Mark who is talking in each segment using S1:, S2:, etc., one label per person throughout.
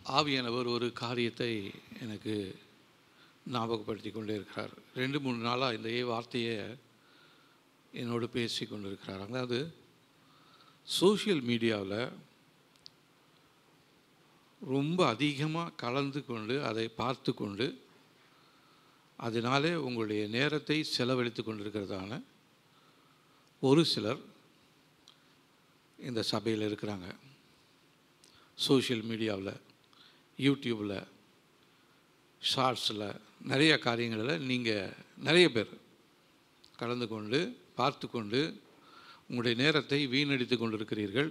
S1: ஆவியானவர் ஒரு காரியத்தை எனக்கு ஞாபகப்படுத்தி கொண்டே இருக்கிறார். 2-3 நாளாக இந்த வார்த்தையை என்னோடு பேசி கொண்டிருக்கிறார். அதாவது சோஷியல் மீடியாவில் ரொம்ப அதிகமாக கலந்து கொண்டு அதை பார்த்து கொண்டு அதனாலே உங்களுடைய நேரத்தை செலவழித்து கொண்டிருக்கிறதான ஒரு சிலர் இந்த சபையில் இருக்கிறாங்க. சோஷியல் மீடியாவில், யூடியூப்பில், ஷார்ட்ஸில், நிறைய காரியங்களில் நீங்கள் நிறைய பேர் கலந்து கொண்டு பார்த்து கொண்டு உங்களுடைய நேரத்தை வீணடித்து கொண்டிருக்கிறீர்கள்.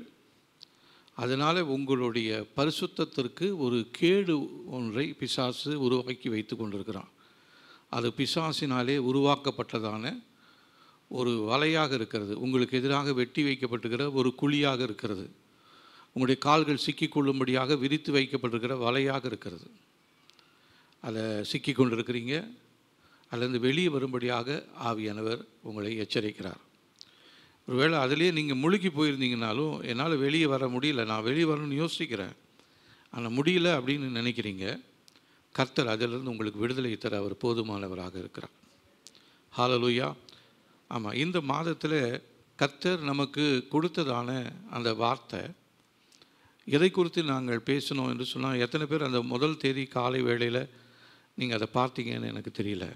S1: அதனால் உங்களுடைய பரிசுத்தத்திற்கு ஒரு கேடு ஒன்றை பிசாசு உருவாக்கி வைத்து கொண்டிருக்கிறான். அது பிசாசினாலே உருவாக்கப்பட்டதான ஒரு வலையாக இருக்கிறது. உங்களுக்கு எதிராக வெட்டி வைக்கப்பட்டிருக்கிற ஒரு குழியாக இருக்கிறது. உங்களுடைய கால்கள் சிக்கிக்கொள்ளும்படியாக விரித்து வைக்கப்பட்டிருக்கிற வலையாக இருக்கிறது. அதில் சிக்கி கொண்டிருக்கிறீங்க. அதிலிருந்து வெளியே வரும்படியாக ஆவியானவர் உங்களை எச்சரிக்கிறார். ஒருவேளை அதிலே நீங்கள் முழுகி போயிருந்தீங்கனாலும் என்னால் வெளியே வர முடியல, நான் வெளியே வரணும்னு யோசிக்கிறேன், ஆனால் முடியல அப்படின்னு நினைக்கிறீங்க. கர்த்தர் அதிலிருந்து உங்களுக்கு விடுதலை தர அவர் போதுமானவராக இருக்கிறார். ஹல்லேலூயா. ஆமாம், இந்த மாதத்தில் கர்த்தர் நமக்கு கொடுத்ததான அந்த வார்த்தை எதை குறித்து நாங்கள் பேசணும் என்று சொன்னால், எத்தனை பேர் அந்த முதல் தேதி காலை வேளையில் நீங்கள் அதை பார்த்தீங்கன்னு எனக்கு தெரியல.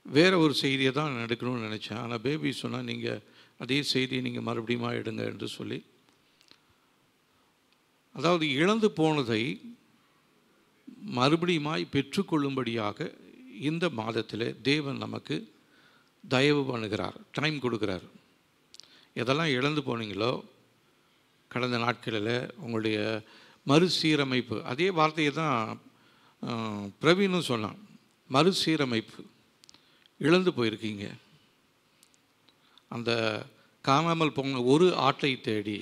S1: வேறு ஒரு செய்தியை தான் நான் எடுக்கணும்னு நினச்சேன். ஆனால் பேபி சொன்னால் நீங்கள் அதே செய்தியை நீங்கள் மறுபடியும் எடுங்க என்று சொல்லி, அதாவது இழந்து போனதை மறுபடியுமாய் பெற்றுக்கொள்ளும்படியாக இந்த மாதத்தில் தேவன் நமக்கு தயவு பண்ணுகிறார், டைம் கொடுக்குறார். எதெல்லாம் இழந்து போனீங்களோ கடந்த நாட்களில் உங்களுடைய மறுசீரமைப்பு, அதே வார்த்தையை தான் பிரவீனும் சொன்னான். மறுசீரமைப்பு. இழந்து போயிருக்கீங்க. அந்த காணாமல் போன ஒரு ஆட்டை தேடி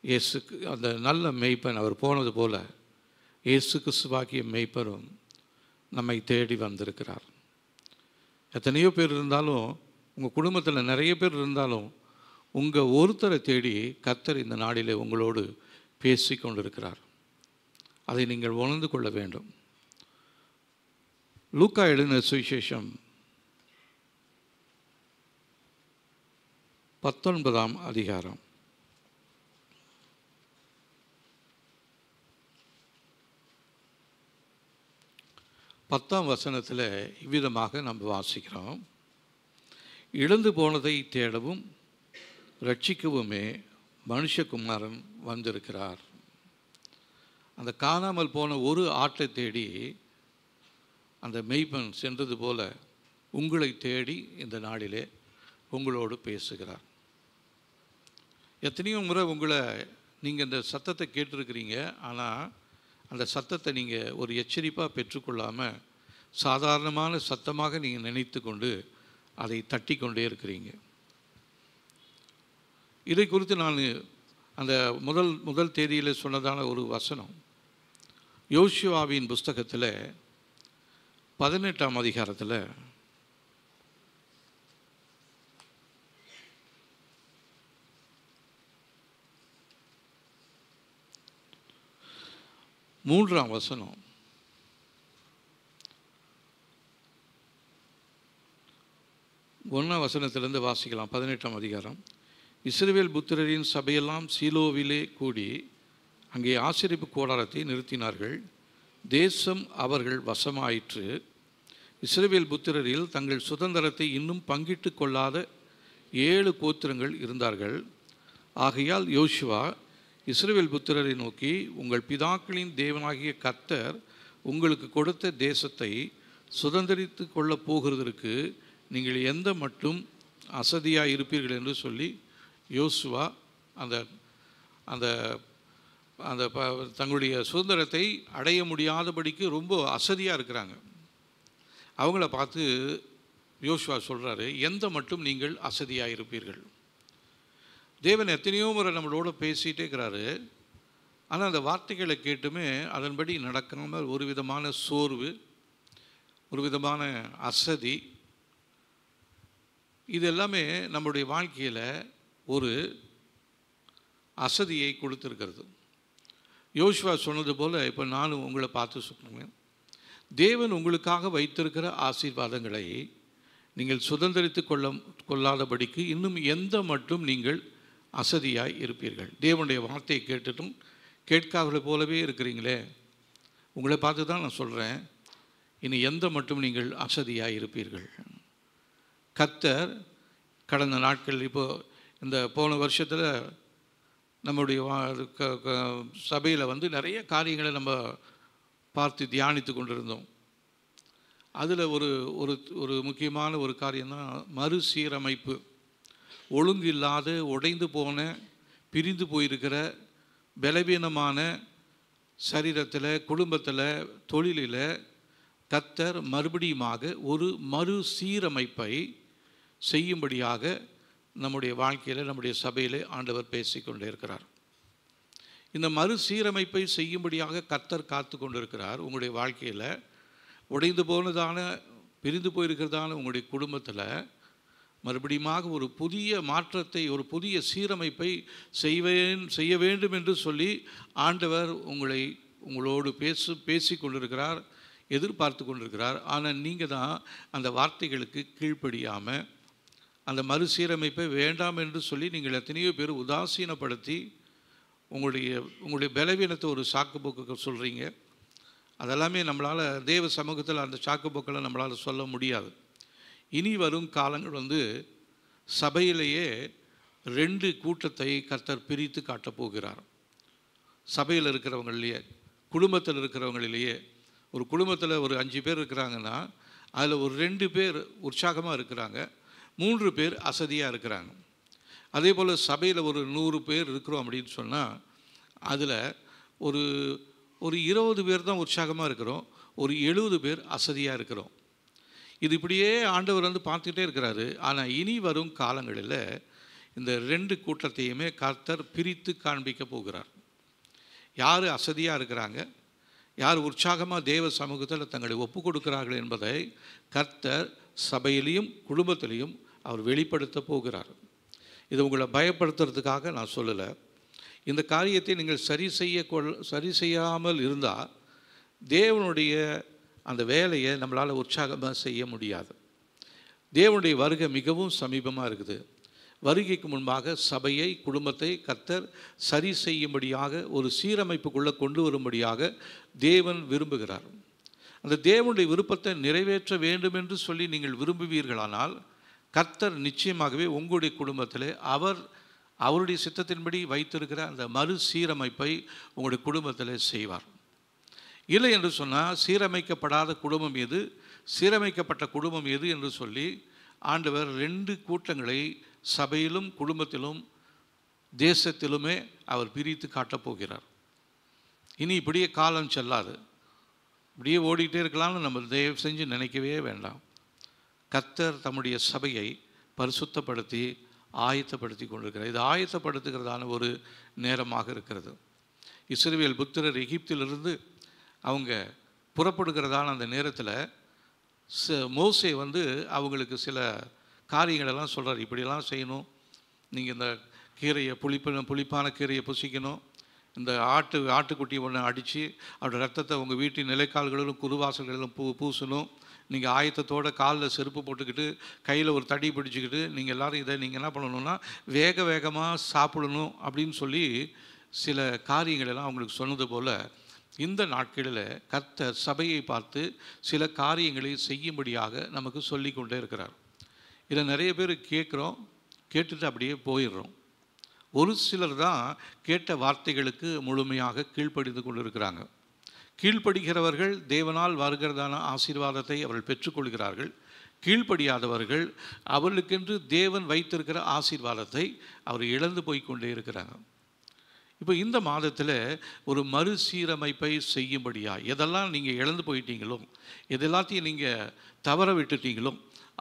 S1: இயேசுக்கு, அந்த நல்ல மேய்ப்பன் அவர் போனது போல இயேசு கிறிஸ்துவாகிய மேய்ப்பரும் நம்மை தேடி வந்திருக்கிறார். எத்தனையோ பேர் இருந்தாலும், உங்கள் குடும்பத்தில் நிறைய பேர் இருந்தாலும், உங்கள் ஒருத்தரை தேடி கர்த்தர் இந்த நாளிலே உங்களோடு பேசி கொண்டிருக்கிறார். அதை நீங்கள் உணர்ந்து கொள்ள வேண்டும். லூக்கா எழுதின சுவிசேஷம் 19ஆம் அதிகாரம் 10ஆம் வசனத்தில் இவ்விதமாக நம்ம வாசிக்கிறோம். இழந்து போனதை தேடவும் ரட்சிக்கவுமே மனுஷகுமாரன் வந்திருக்கிறார். அந்த காணாமல் போன ஒரு ஆட்டை தேடி அந்த மெய்ப்பன் சென்றது போல உங்களை தேடி இந்த நாளிலே உங்களோடு பேசுகிறார். எத்தனையோ முறை நீங்கள் இந்த சத்தத்தை கேட்டிருக்கிறீங்க. ஆனால் அந்த சத்தத்தை நீங்கள் ஒரு எச்சரிப்பாக பெற்றுக்கொள்ளாமல் சாதாரணமான சத்தமாக நீங்கள் நினைத்து கொண்டு அதை தட்டி கொண்டே இருக்கிறீங்க. இதை குறித்து நான் அந்த முதல் தேதியில் சொன்னதான ஒரு வசனம் யோசுவாவின் புஸ்தகத்தில் 18ஆம் அதிகாரத்தில் 3ஆம் வசனம். ஒன்றாம் வசனத்திலிருந்து வாசிக்கலாம். 18ஆம் அதிகாரம். இஸ்ரவேல் புத்திரரின் சபையெல்லாம் சீலோவிலே கூடி அங்கே ஆசரிப்பு கூடாரத்தை நிறுத்தினார்கள். தேசம் அவர்கள் வசமாயிற்று. இஸ்ரவேல் புத்திரரில் தங்கள் சுதந்திரத்தை இன்னும் பங்கிட்டு கொள்ளாத 7 கோத்திரங்கள் இருந்தார்கள். ஆகையால் யோசுவா இஸ்ரவேல் புத்திரரை நோக்கி, உங்கள் பிதாக்களின் தேவனாகிய கர்த்தர் உங்களுக்கு கொடுத்த தேசத்தை சுதந்திரித்து கொள்ளப் போகிறதற்கு நீங்கள் எந்த மட்டும் அசதியாக இருப்பீர்கள் என்று சொல்லி யோசுவா அந்த அந்த அந்த தங்களுடைய சுதந்திரத்தை அடைய முடியாதபடிக்கு ரொம்ப அசதியாக இருக்கிறாங்க. அவங்கள பார்த்து யோசுவா சொல்கிறாரு, எந்த மட்டும் நீங்கள் அசதியாக இருப்பீர்கள். தேவன் எத்தனையோ முறை நம்மளோட பேசிகிட்டே இருக்கிறாரு. ஆனால் அந்த வார்த்தைகளை கேட்டுமே அதன்படி நடக்காமல் ஒரு விதமான சோர்வு, ஒரு விதமான அசதி, இது எல்லாமே நம்முடைய வாழ்க்கையில் ஒரு அசதியை கொடுத்துருக்கிறது. யோசுவா சொன்னது போல் இப்போ நானும் உங்களை பார்த்து சொல்கிறேன். தேவன் உங்களுக்காக வைத்திருக்கிற ஆசீர்வாதங்களை நீங்கள் சுதந்திரித்து கொள்ளாதபடிக்கு இன்னும் எந்த மட்டும் நீங்கள் அசதியாய் இருப்பீர்கள். தேவனுடைய வார்த்தையை கேட்டுட்டும் கேட்காதவர்களை போலவே இருக்கிறீங்களே, உங்களை பார்த்து தான் நான் சொல்கிறேன். இனி எந்த மட்டும் நீங்கள் அசதியாய் இருப்பீர்கள். கர்த்தர் கடந்த நாட்கள், இப்போது இந்த போன வருஷத்தில் நம்முடைய சபையில் நிறைய காரியங்களை நம்ம பார்த்து தியானித்து கொண்டிருந்தோம். அதில் ஒரு ஒரு ஒரு முக்கியமான ஒரு காரியம்தான் மறுசீரமைப்பு. ஒழுங்கு இல்லாத, உடைந்து போன, பிரிந்து போயிருக்கிற, பலவீனமான சரீரத்தில், குடும்பத்தில், தொழிலில் கர்த்தர் மறுபடியுமாக ஒரு மறுசீரமைப்பை செய்யும்படியாக நம்முடைய வாழ்க்கையில், நம்முடைய சபையில் ஆண்டவர் பேசிக்கொண்டே இருக்கிறார். இந்த மறுசீரமைப்பை செய்யும்படியாக கர்த்தர் காத்து கொண்டிருக்கிறார். உங்களுடைய வாழ்க்கையில் உடைந்து போனதான, பிரிந்து போயிருக்கிறதான உங்களுடைய குடும்பத்தில் மறுபடியுமாக ஒரு புதிய மாற்றத்தை, ஒரு புதிய சீரமைப்பை செய்ய வேண்டும் என்று சொல்லி ஆண்டவர் உங்களோடு பேசி கொண்டிருக்கிறார், எதிர்பார்த்து கொண்டிருக்கிறார். ஆனால் நீங்கள் தான் அந்த வார்த்தைகளுக்கு கீழ்ப்படியாமல் அந்த மறுசீரமைப்பை வேண்டாம் என்று சொல்லி நீங்கள் எத்தனையோ பேர் உதாசீனப்படுத்தி உங்களுடைய பலவீனத்தை ஒரு சாக்குப்போக்கு சொல்கிறீங்க. அதெல்லாமே நம்மளால் தேவ சமூகத்தில் அந்த சாக்குப்போக்களை நம்மளால் சொல்ல முடியாது. இனி வரும் காலங்கள் சபையிலேயே 2 கூட்டத்தை கர்த்தர் பிரித்து காட்டப் போகிறார். சபையில் இருக்கிறவங்களிலேயே, குடும்பத்தில் இருக்கிறவங்களிலேயே, ஒரு குடும்பத்தில் ஒரு 5 பேர் இருக்கிறாங்கன்னா அதில் ஒரு 2 பேர் உற்சாகமாக இருக்கிறாங்க, 3 பேர் அசதியாக இருக்கிறாங்க. அதே போல் சபையில் ஒரு 100 பேர் இருக்கிறோம் அப்படின்னு சொன்னால் அதில் ஒரு 20 பேர் தான் உற்சாகமாக இருக்கிறோம், ஒரு 70 பேர் அசதியாக இருக்கிறோம். இது இப்படியே ஆண்டவர் பார்த்துக்கிட்டே இருக்கிறாரு. ஆனால் இனி வரும் காலங்களில் இந்த 2 கூட்டத்தையுமே கர்த்தர் பிரித்து காண்பிக்க போகிறார். யார் அசதியாக இருக்கிறாங்க, யார் உற்சாகமாக தேவ சமூகத்தில் தங்களை ஒப்பு கொடுக்கிறார்கள் என்பதை கர்த்தர் சபையிலையும் குடும்பத்திலையும் அவர் வெளிப்படுத்த போகிறார். இது உங்களை பயப்படுத்துறதுக்காக நான் சொல்லலை. இந்த காரியத்தை நீங்கள் சரி செய்யாமல் இருந்தால் தேவனுடைய அந்த வேலையை நம்மளால் உற்சாகமாக செய்ய முடியாது. தேவனுடைய வருகை மிகவும் சமீபமாக இருக்குது. வருகைக்கு முன்பாக சபையை, குடும்பத்தை கர்த்தர் சரி செய்யும்படியாக ஒரு சீரமைப்புக்குள்ளே கொண்டு வரும்படியாக தேவன் விரும்புகிறார். அந்த தேவனுடைய விருப்பத்தை நிறைவேற்ற வேண்டும் என்று சொல்லி நீங்கள் விரும்புவீர்களானால் கர்த்தர் நிச்சயமாகவே உங்களுடைய குடும்பத்தில் அவருடைய சித்தத்தின்படி வைத்திருக்கிற அந்த மறுசீரமைப்பை உங்களுடைய குடும்பத்தில் செய்வார். இல்லை என்று சொன்னால் சீரமைக்கப்படாத குடும்பம் எது, சீரமைக்கப்பட்ட குடும்பம் எது என்று சொல்லி ஆண்டவர் 2 கூட்டங்களை சபையிலும் குடும்பத்திலும் தேசத்திலுமே அவர் பிரித்து காட்டப் போகிறார். இனி இப்படியே காலம் செல்லாது, இப்படியே ஓடிக்கிட்டே இருக்கலாம்னு நம்ம தயவு செஞ்சு நினைக்கவே வேண்டாம். கர்த்தர் தம்முடைய சபையை பரிசுத்தப்படுத்தி ஆயத்தப்படுத்தி கொண்டிருக்கிறார். இது ஆயத்தப்படுத்துகிறதான ஒரு நேரமாக இருக்கிறது. இஸ்ரவேல் புத்திரர் எகிப்திலிருந்து அவங்க புறப்படுகிறதான அந்த நேரத்தில் மோசே அவங்களுக்கு சில காரியங்களெல்லாம் சொல்கிறார். இப்படியெல்லாம் செய்யணும், நீங்கள் இந்த கீரையை புளிப்பான கீரையை புசிக்கணும், இந்த ஆட்டுக்குட்டியை ஒன்று அடித்து அவருடைய ரத்தத்தை உங்கள் வீட்டின் நிலைக்கால்களிலும் குருவாசல்களிலும் பூசணும். நீங்கள் ஆயத்தத்தோடு காலில் செருப்பு போட்டுக்கிட்டு கையில் ஒரு தடி பிடிச்சிக்கிட்டு நீங்கள் எல்லோரும் இதை நீங்கள் என்ன பண்ணணுன்னா வேகமாக சாப்பிடணும் அப்படின்னு சொல்லி சில காரியங்களெல்லாம் அவங்களுக்கு சொன்னது போல் இந்த நாட்களில் கர்த்தர் சபையை பார்த்து சில காரியங்களை செய்யும்படியாக நமக்கு சொல்லி கொண்டே இருக்கிறார். இதை நிறைய பேர் கேட்டுட்டு அப்படியே போயிடுறோம். ஒரு சிலர் தான் கேட்ட வார்த்தைகளுக்கு முழுமையாக கீழ்ப்படிந்து கொண்டிருக்கிறாங்க. கீழ்ப்படுகிறவர்கள் தேவனால் வருகிறதான ஆசீர்வாதத்தை அவர்கள் பெற்றுக்கொள்கிறார்கள். கீழ்ப்படியாதவர்கள் அவர்களுக்கென்று தேவன் வைத்திருக்கிற ஆசீர்வாதத்தை அவர் இழந்து போய்கொண்டே இருக்கிறாங்க. இப்போ இந்த மாதத்தில் ஒரு மறுசீரமைப்பை செய்யும்படியா எதெல்லாம் நீங்கள் இழந்து போயிட்டீங்களோ, எதெல்லாத்தையும் நீங்கள் தவற விட்டுட்டீங்களோ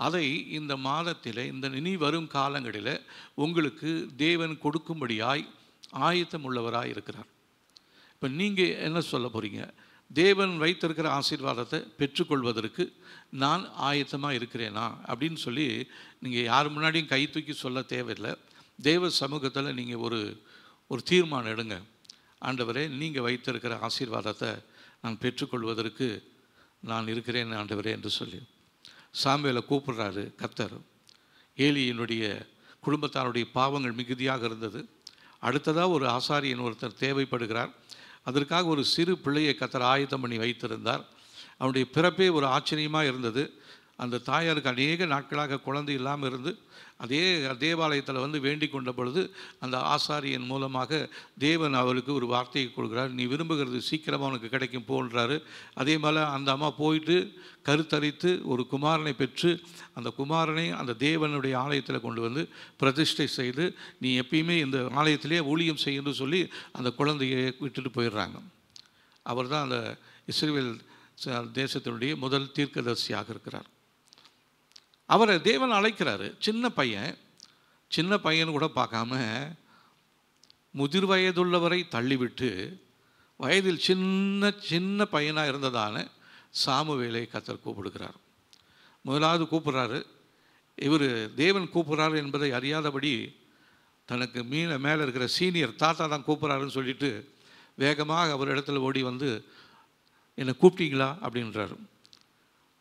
S1: அதை இந்த மாதத்தில், இந்த இனி வரும் காலங்களில் உங்களுக்கு தேவன் கொடுக்கும்படியாய் ஆயத்தம் உள்ளவராக இருக்கிறார். இப்போ நீங்கள் என்ன சொல்ல போகிறீங்க? தேவன் வைத்திருக்கிற ஆசீர்வாதத்தை பெற்றுக்கொள்வதற்கு நான் ஆயத்தமாக இருக்கிறேனா அப்படின்னு சொல்லி நீங்கள் யார் முன்னாடியும் கை தூக்கி சொல்ல தேவையில்லை. தேவ சமூகத்தில் நீங்கள் ஒரு தீர்மானம் எடுங்க. ஆண்டவரே, நீங்கள் வைத்திருக்கிற ஆசீர்வாதத்தை நான் பெற்றுக்கொள்வதற்கு நான் இருக்கிறேன் ஆண்டவரே என்று சொல்லி சாமுவேலை கூப்பிடுறாரு கர்த்தர். ஏலியினுடைய குடும்பத்தாருடைய பாவங்கள் மிகுதியாக இருந்தது. அடுத்ததாக ஒரு ஆசாரியன் ஒருத்தர் தேவைப்படுகிறார். அதற்காக ஒரு சிறு பிள்ளையை கர்த்தர் ஆயத்தம் பண்ணி வைத்திருந்தார். அவனுடைய பிறப்பே ஒரு ஆச்சரியமாக இருந்தது. அந்த தாயாருக்கு அநேக நாட்களாக குழந்தை இல்லாமல் இருந்து அதே தேவாலயத்தில் வேண்டிக் கொண்ட பொழுது அந்த ஆசாரியன் மூலமாக தேவன் அவளுக்கு ஒரு வார்த்தையை கொடுக்குறார். நீ விரும்புகிறது சீக்கிரமாக உனக்கு கிடைக்கும் போன்றாரு. அதே மாதிரி அந்த அம்மா போயிட்டு கருத்தரித்து ஒரு குமாரனை பெற்று அந்த குமாரனை அந்த தேவனுடைய ஆலயத்தில் கொண்டு பிரதிஷ்டை செய்து நீ எப்பயுமே இந்த ஆலயத்திலே ஊழியம் செய்யணும்னு சொல்லி அந்த குழந்தையை விட்டுட்டு போயிடுறாங்க. அவர் தான் அந்த இஸ்ரவேல் தேசத்தினுடைய முதல் தீர்க்கதரிசியாக இருக்கிறார். அவரை தேவன் அழைக்கிறாரு. சின்ன பையன் கூட பார்க்காம முதிர் வயதுள்ளவரை தள்ளிவிட்டு வயதில் சின்ன பையனாக இருந்ததான சாமுவேலை கர்த்தர் கூப்பிடுகிறார். முதலாவது கூப்பிட்றாரு. இவர் தேவன் கூப்பிட்றாரு என்பதை அறியாதபடி தனக்கு மேலே இருக்கிற சீனியர் தாத்தா தான் கூப்பிட்றாருன்னு சொல்லிட்டு வேகமாக அவர் இடத்துல ஓடி என்னை கூப்பிட்டீங்களா அப்படின்றாரு.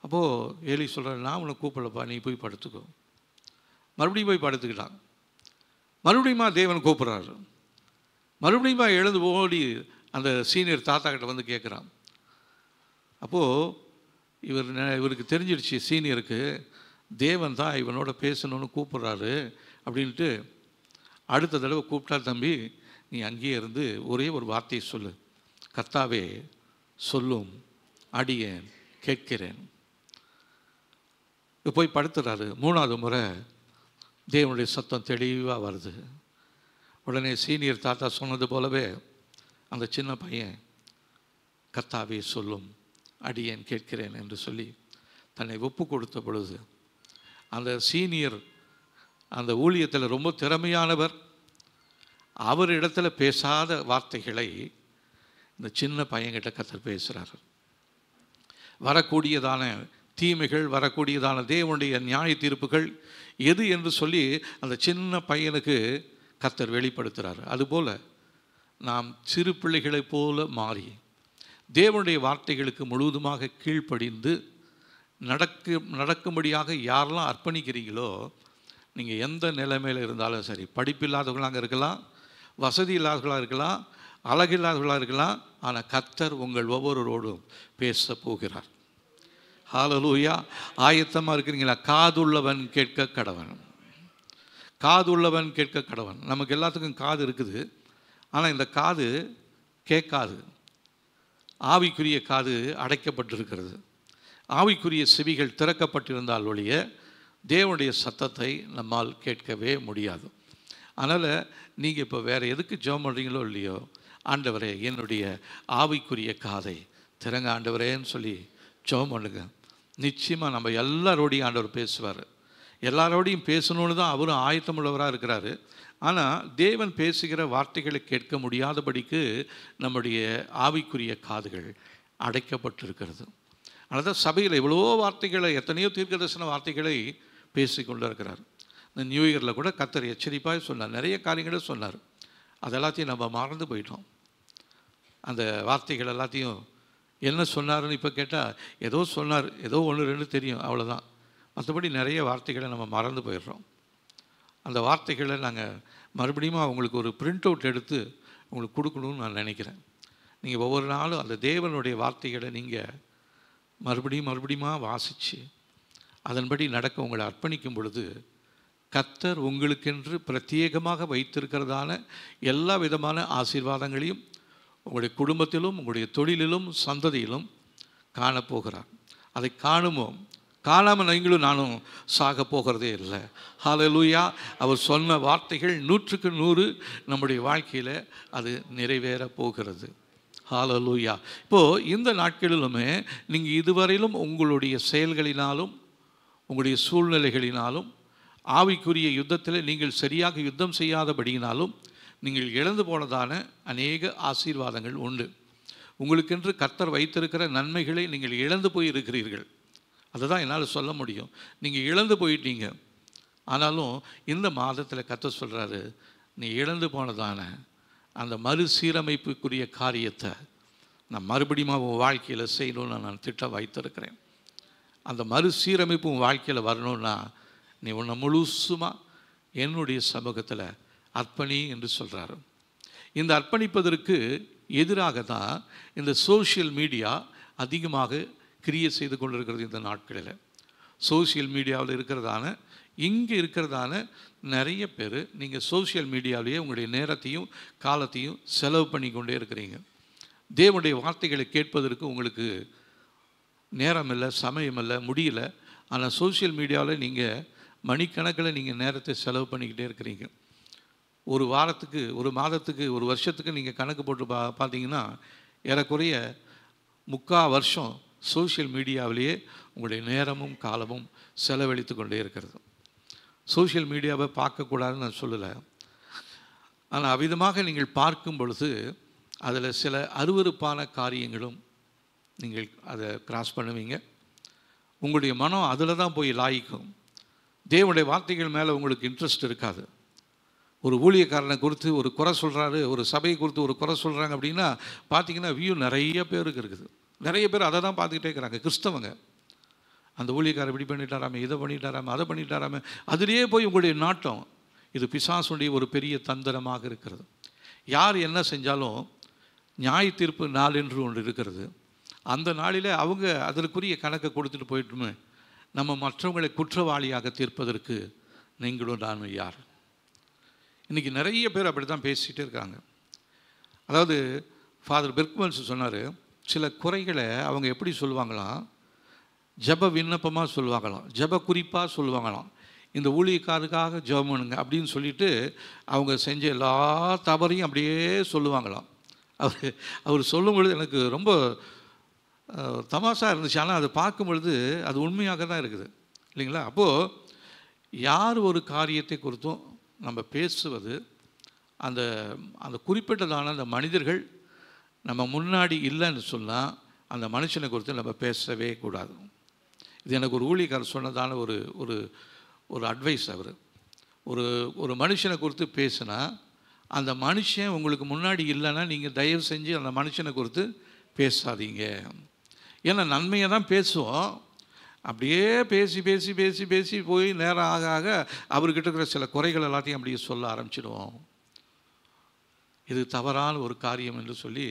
S1: அப்போது ஏலி சொல்கிறார், நான் உன்னை கூப்பிடலப்பா, நீ போய் படுத்துக்கோ. மறுபடியும் போய் படுத்துக்கிட்டான். மறுபடியுமா தேவன் கூப்பிட்றாரு. மறுபடியுமா எழுந்து ஓடி அந்த சீனியர் தாத்தா கிட்ட கேட்குறான். அப்போது இவருக்கு தெரிஞ்சிடுச்சு சீனியருக்கு, தேவன் தான் இவனோட பேசணுன்னு கூப்பிட்றாரு அப்படின்ட்டு அடுத்த தடவை கூப்பிட்டா, தம்பி நீ அங்கேயே இருந்து ஒரே ஒரு வார்த்தையை சொல்லு, கர்த்தாவே சொல்லும், அடியேன் கேட்கிறேன். போய் படுத்துறாரு. 3வது முறை தேவனுடைய சத்தம் தெளிவாக வருது. உடனே சீனியர் தாத்தா சொன்னது போலவே அந்த சின்ன பையன் கர்த்தாவே சொல்லும், அடியேன் கேட்கிறேன் என்று சொல்லி தன்னை ஒப்பு கொடுத்த பொழுது அந்த சீனியர் அந்த ஊழியத்தில் ரொம்ப திறமையானவர். அவர் இடத்துல பேசாத வார்த்தைகளை இந்த சின்ன பையன்கிட்ட கர்த்தர் பேசுகிறார். வரக்கூடியதான தீமைகள், வரக்கூடியதான தேவனுடைய நியாய தீர்ப்புகள் எது என்று சொல்லி அந்த சின்ன பையனுக்கு கர்த்தர் வெளிப்படுத்துகிறார். அதுபோல் நாம் சிறு பிள்ளைகளைப் போல மாறி தேவனுடைய வார்த்தைகளுக்கு முழுவதுமாக கீழ்ப்படிந்து நடக்கும்படியாக யாரெல்லாம் அர்ப்பணிக்கிறீங்களோ, நீங்கள் எந்த நிலைமையில் இருந்தாலும் சரி, படிப்பில்லாதவர்களாக இருக்கலாம், வசதி இல்லாதவர்களாக இருக்கலாம், அழகில்லாதவர்களாக இருக்கலாம், ஆனால் கர்த்தர் உங்கள் ஒவ்வொருவரோடும் பேச போகிறார். ஹல்லேலூயா. ஆயத்தமாக இருக்கிறீங்களா? காதுள்ளவன் கேட்க கடவன். காதுள்ளவன் கேட்க கடவன். நமக்கு எல்லாத்துக்கும் காது இருக்குது, ஆனால் இந்த காது கேட்காது. ஆவிக்குரிய காது அடைக்கப்பட்டிருக்கிறது. ஆவிக்குரிய செவிகள் திறக்கப்பட்டிருந்தால் ஒழிய தேவனுடைய சத்தத்தை நம்மால் கேட்கவே முடியாது. அதனால் நீங்கள் இப்போ வேறு எதுக்கு ஜெபம் பண்ணுறீங்களோ இல்லையோ, ஆண்டவரே என்னுடைய ஆவிக்குரிய காதை திறங்க ஆண்டவரேன்னு சொல்லி ஜெபம் பண்ணுங்க. நிச்சயமாக நம்ம எல்லாரோடையும் ஆண்டவர் பேசுவார். எல்லாரோடையும் பேசணுன்னு தான் அவரும் ஆயத்தமுள்ளவராக இருக்கிறாரு. ஆனால் தேவன் பேசுகிற வார்த்தைகளை கேட்க முடியாதபடிக்கு நம்முடைய ஆவிக்குரிய காதுகள் அடைக்கப்பட்டிருக்கிறது. அதனால தான் சபையில் எவ்வளோ வார்த்தைகளை, எத்தனையோ தீர்க்கதரிசன வார்த்தைகளை பேசிக்கொண்டு இருக்கிறார். இந்த நியூ இயரில் கூட கர்த்தர் எச்சரிப்பாக சொன்னார், நிறைய காரியங்களை சொன்னார். அதெல்லாத்தையும் நம்ம மறந்து போயிட்டோம். அந்த வார்த்தைகள் எல்லாத்தையும் என்ன சொன்னார்னு இப்போ கேட்டால் ஏதோ சொன்னார், ஏதோ 1-2 தெரியும், அவ்வளோதான். மற்றபடி நிறைய வார்த்தைகளை நம்ம மறந்து போயிடுறோம். அந்த வார்த்தைகளை நாங்கள் மறுபடியும் அவங்களுக்கு ஒரு பிரிண்ட் அவுட் எடுத்து உங்களுக்கு கொடுக்கணும்னு நான் நினைக்கிறேன். நீங்கள் ஒவ்வொரு நாளும் அந்த தேவனுடைய வார்த்தைகளை நீங்கள் மறுபடியும் வாசித்து அதன்படி நடக்க உங்களை அர்ப்பணிக்கும் பொழுது கர்த்தர் உங்களுக்கென்று பிரத்யேகமாக வைத்திருக்கிறதான எல்லா விதமான ஆசீர்வாதங்களையும் உங்களுடைய குடும்பத்திலும் உங்களுடைய தொழிலிலும் சந்ததியிலும் காணப்போகிறார். அதை காணாமல் நீங்களும் நானும் சாக போகிறதே இல்லை. ஹல்லேலூயா. அவர் சொன்ன வார்த்தைகள் 100க்கு 100 நம்முடைய வாழ்க்கையில் அது நிறைவேற போகிறது. ஹல்லேலூயா. இப்போது இந்த நாட்களிலுமே நீங்கள் இதுவரையிலும் உங்களுடைய செயல்களினாலும் உங்களுடைய சூழ்நிலைகளினாலும் ஆவிக்குரிய யுத்தத்தில் நீங்கள் சரியாக யுத்தம் செய்யாதபடியினாலும் நீங்கள் இழந்து போனதான அநேக ஆசீர்வாதங்கள் உண்டு. உங்களுக்கென்று கர்த்தர் வைத்திருக்கிற நன்மைகளை நீங்கள் இழந்து போயிருக்கிறீர்கள். அதுதான் என்னால் சொல்ல முடியும். நீங்கள் இழந்து போயிட்டீங்க. ஆனாலும் இந்த மாதத்தில் கர்த்தர் சொல்கிறாரு, நீ இழந்து போனதான அந்த மறுசீரமைப்புக்குரிய காரியத்தை நான் மறுபடியும் உன் வாழ்க்கையில் செய்யணும்னு நான் திட்டம் வைத்திருக்கிறேன். அந்த மறுசீரமைப்பு உன் வாழ்க்கையில் வரணும்னா நீ உன்னை முழுசுமாக என்னுடைய சமூகத்தில் அர்ப்பணி என்று சொல்கிறாரு. இந்த அர்ப்பணிப்பதற்கு எதிராக தான் இந்த சோஷியல் மீடியா அதிகமாக கிரியை செய்து கொண்டிருக்கிறது. இந்த நாட்களில் சோஷியல் மீடியாவில் இங்கே இருக்கிறதான நிறைய பேர் நீங்கள் சோஷியல் மீடியாவிலேயே உங்களுடைய நேரத்தையும் காலத்தையும் செலவு பண்ணி கொண்டே இருக்கிறீங்க. தேவனுடைய வார்த்தைகளை கேட்பதற்கு உங்களுக்கு நேரம் இல்லை, சமயம் இல்லை, முடியல. ஆனால் சோஷியல் மீடியாவில் நீங்கள் மணிக்கணக்கில் நீங்கள் நேரத்தை செலவு பண்ணிக்கிட்டே இருக்கிறீங்க. ஒரு வாரத்துக்கு, ஒரு மாதத்துக்கு, ஒரு வருஷத்துக்கு நீங்கள் கணக்கு போட்டு பார்த்தீங்கன்னா ஏறக்குறைய 3/4 வருஷம் சோஷியல் மீடியாவிலேயே உங்களுடைய நேரமும் காலமும் செலவழித்து கொண்டே இருக்கிறது. சோஷியல் மீடியாவை பார்க்கக்கூடாதுன்னு நான் சொல்லலை. ஆனால் அவ்விதமாக நீங்கள் பார்க்கும் பொழுது அதில் சில அருவருப்பான காரியங்களும் நீங்கள் அதை கிராஸ் பண்ணுவீங்க. உங்களுடைய மனம் அதில் தான் போய் லாய்க்கும். தேவனுடைய வார்த்தைகள் மேலே உங்களுக்கு இன்ட்ரெஸ்ட் இருக்காது. ஒரு ஊழியக்காரனை குறித்து ஒரு குறை சொல்கிறாரு, ஒரு சபையை குறித்து ஒரு குறை சொல்கிறாங்க அப்படின்னா பார்த்தீங்கன்னா வியூ நிறைய பேருக்கு இருக்குது. நிறைய பேர் அதை தான் பார்த்துக்கிட்டே இருக்கிறாங்க. கிறிஸ்தவங்க அந்த ஊழியக்காரர் இப்படி பண்ணிட்டாராமே, இதை பண்ணிட்டாராமே, அதை பண்ணிட்டாராமே, அதிலேயே போய் உங்களுடைய நாட்டம். இது பிசாசுடைய ஒரு பெரிய தந்திரமாக இருக்கிறது. யார் என்ன செஞ்சாலும் நியாய தீர்ப்பு நாள் என்று ஒன்று இருக்கிறது. அந்த நாளில் அவங்க அதற்குரிய கணக்கை கொடுத்துட்டு போயிட்டுமே நம்ம மற்றவங்களை குற்றவாளியாக தீர்ப்பதற்கு நீங்களும் நானும் யார்? இன்றைக்கி நிறைய பேர் அப்படி தான் பேசிகிட்டே இருக்காங்க. அதாவது ஃபாதர் பெர்க்மன்ஸ் சொன்னார், சில குறைகளை அவங்க எப்படி சொல்லுவாங்களாம், ஜப விண்ணப்பமாக சொல்லுவாங்களாம், ஜப குறிப்பாக சொல்லுவாங்களாம். இந்த ஊழியக்காருக்காக ஜெபம் பண்ணுங்க அப்படின்னு சொல்லிட்டு அவங்க செஞ்ச எல்லா தவறையும் அப்படியே சொல்லுவாங்களாம். அவர் சொல்லும் பொழுது எனக்கு ரொம்ப தமாஷாக இருந்துச்சு. ஆனால் அதை பார்க்கும் பொழுது அது உண்மையாக தான் இருக்குது இல்லைங்களா? அப்போது யார் ஒரு காரியத்தை குறித்தும் நம்ம பேசுவது, அந்த அந்த குறிப்பிட்டதான அந்த மனிதர்கள் நம்ம முன்னாடி இல்லைன்னு சொன்னால் அந்த மனுஷனை குறித்து நம்ம பேசவே கூடாது. இது எனக்கு ஒரு ஊழியக்காரர் சொன்னதான ஒரு ஒரு ஒரு அட்வைஸ். அவர் ஒரு மனுஷனை குறித்து பேசுனா அந்த மனுஷன் உங்களுக்கு முன்னாடி இல்லைன்னா நீங்கள் தயவு செஞ்சு அந்த மனுஷனை குறித்து பேசாதீங்க. ஏன்னா நன்மையை தான் பேசுவோம். அப்படியே பேசி பேசி பேசி பேசி போய் நேரம் ஆக ஆக அவர்கிட்ட இருக்கிற சில குறைகள் எல்லாத்தையும் அப்படியே சொல்ல ஆரம்பிச்சிடுவோம். இது தவறான ஒரு காரியம் என்று சொல்லி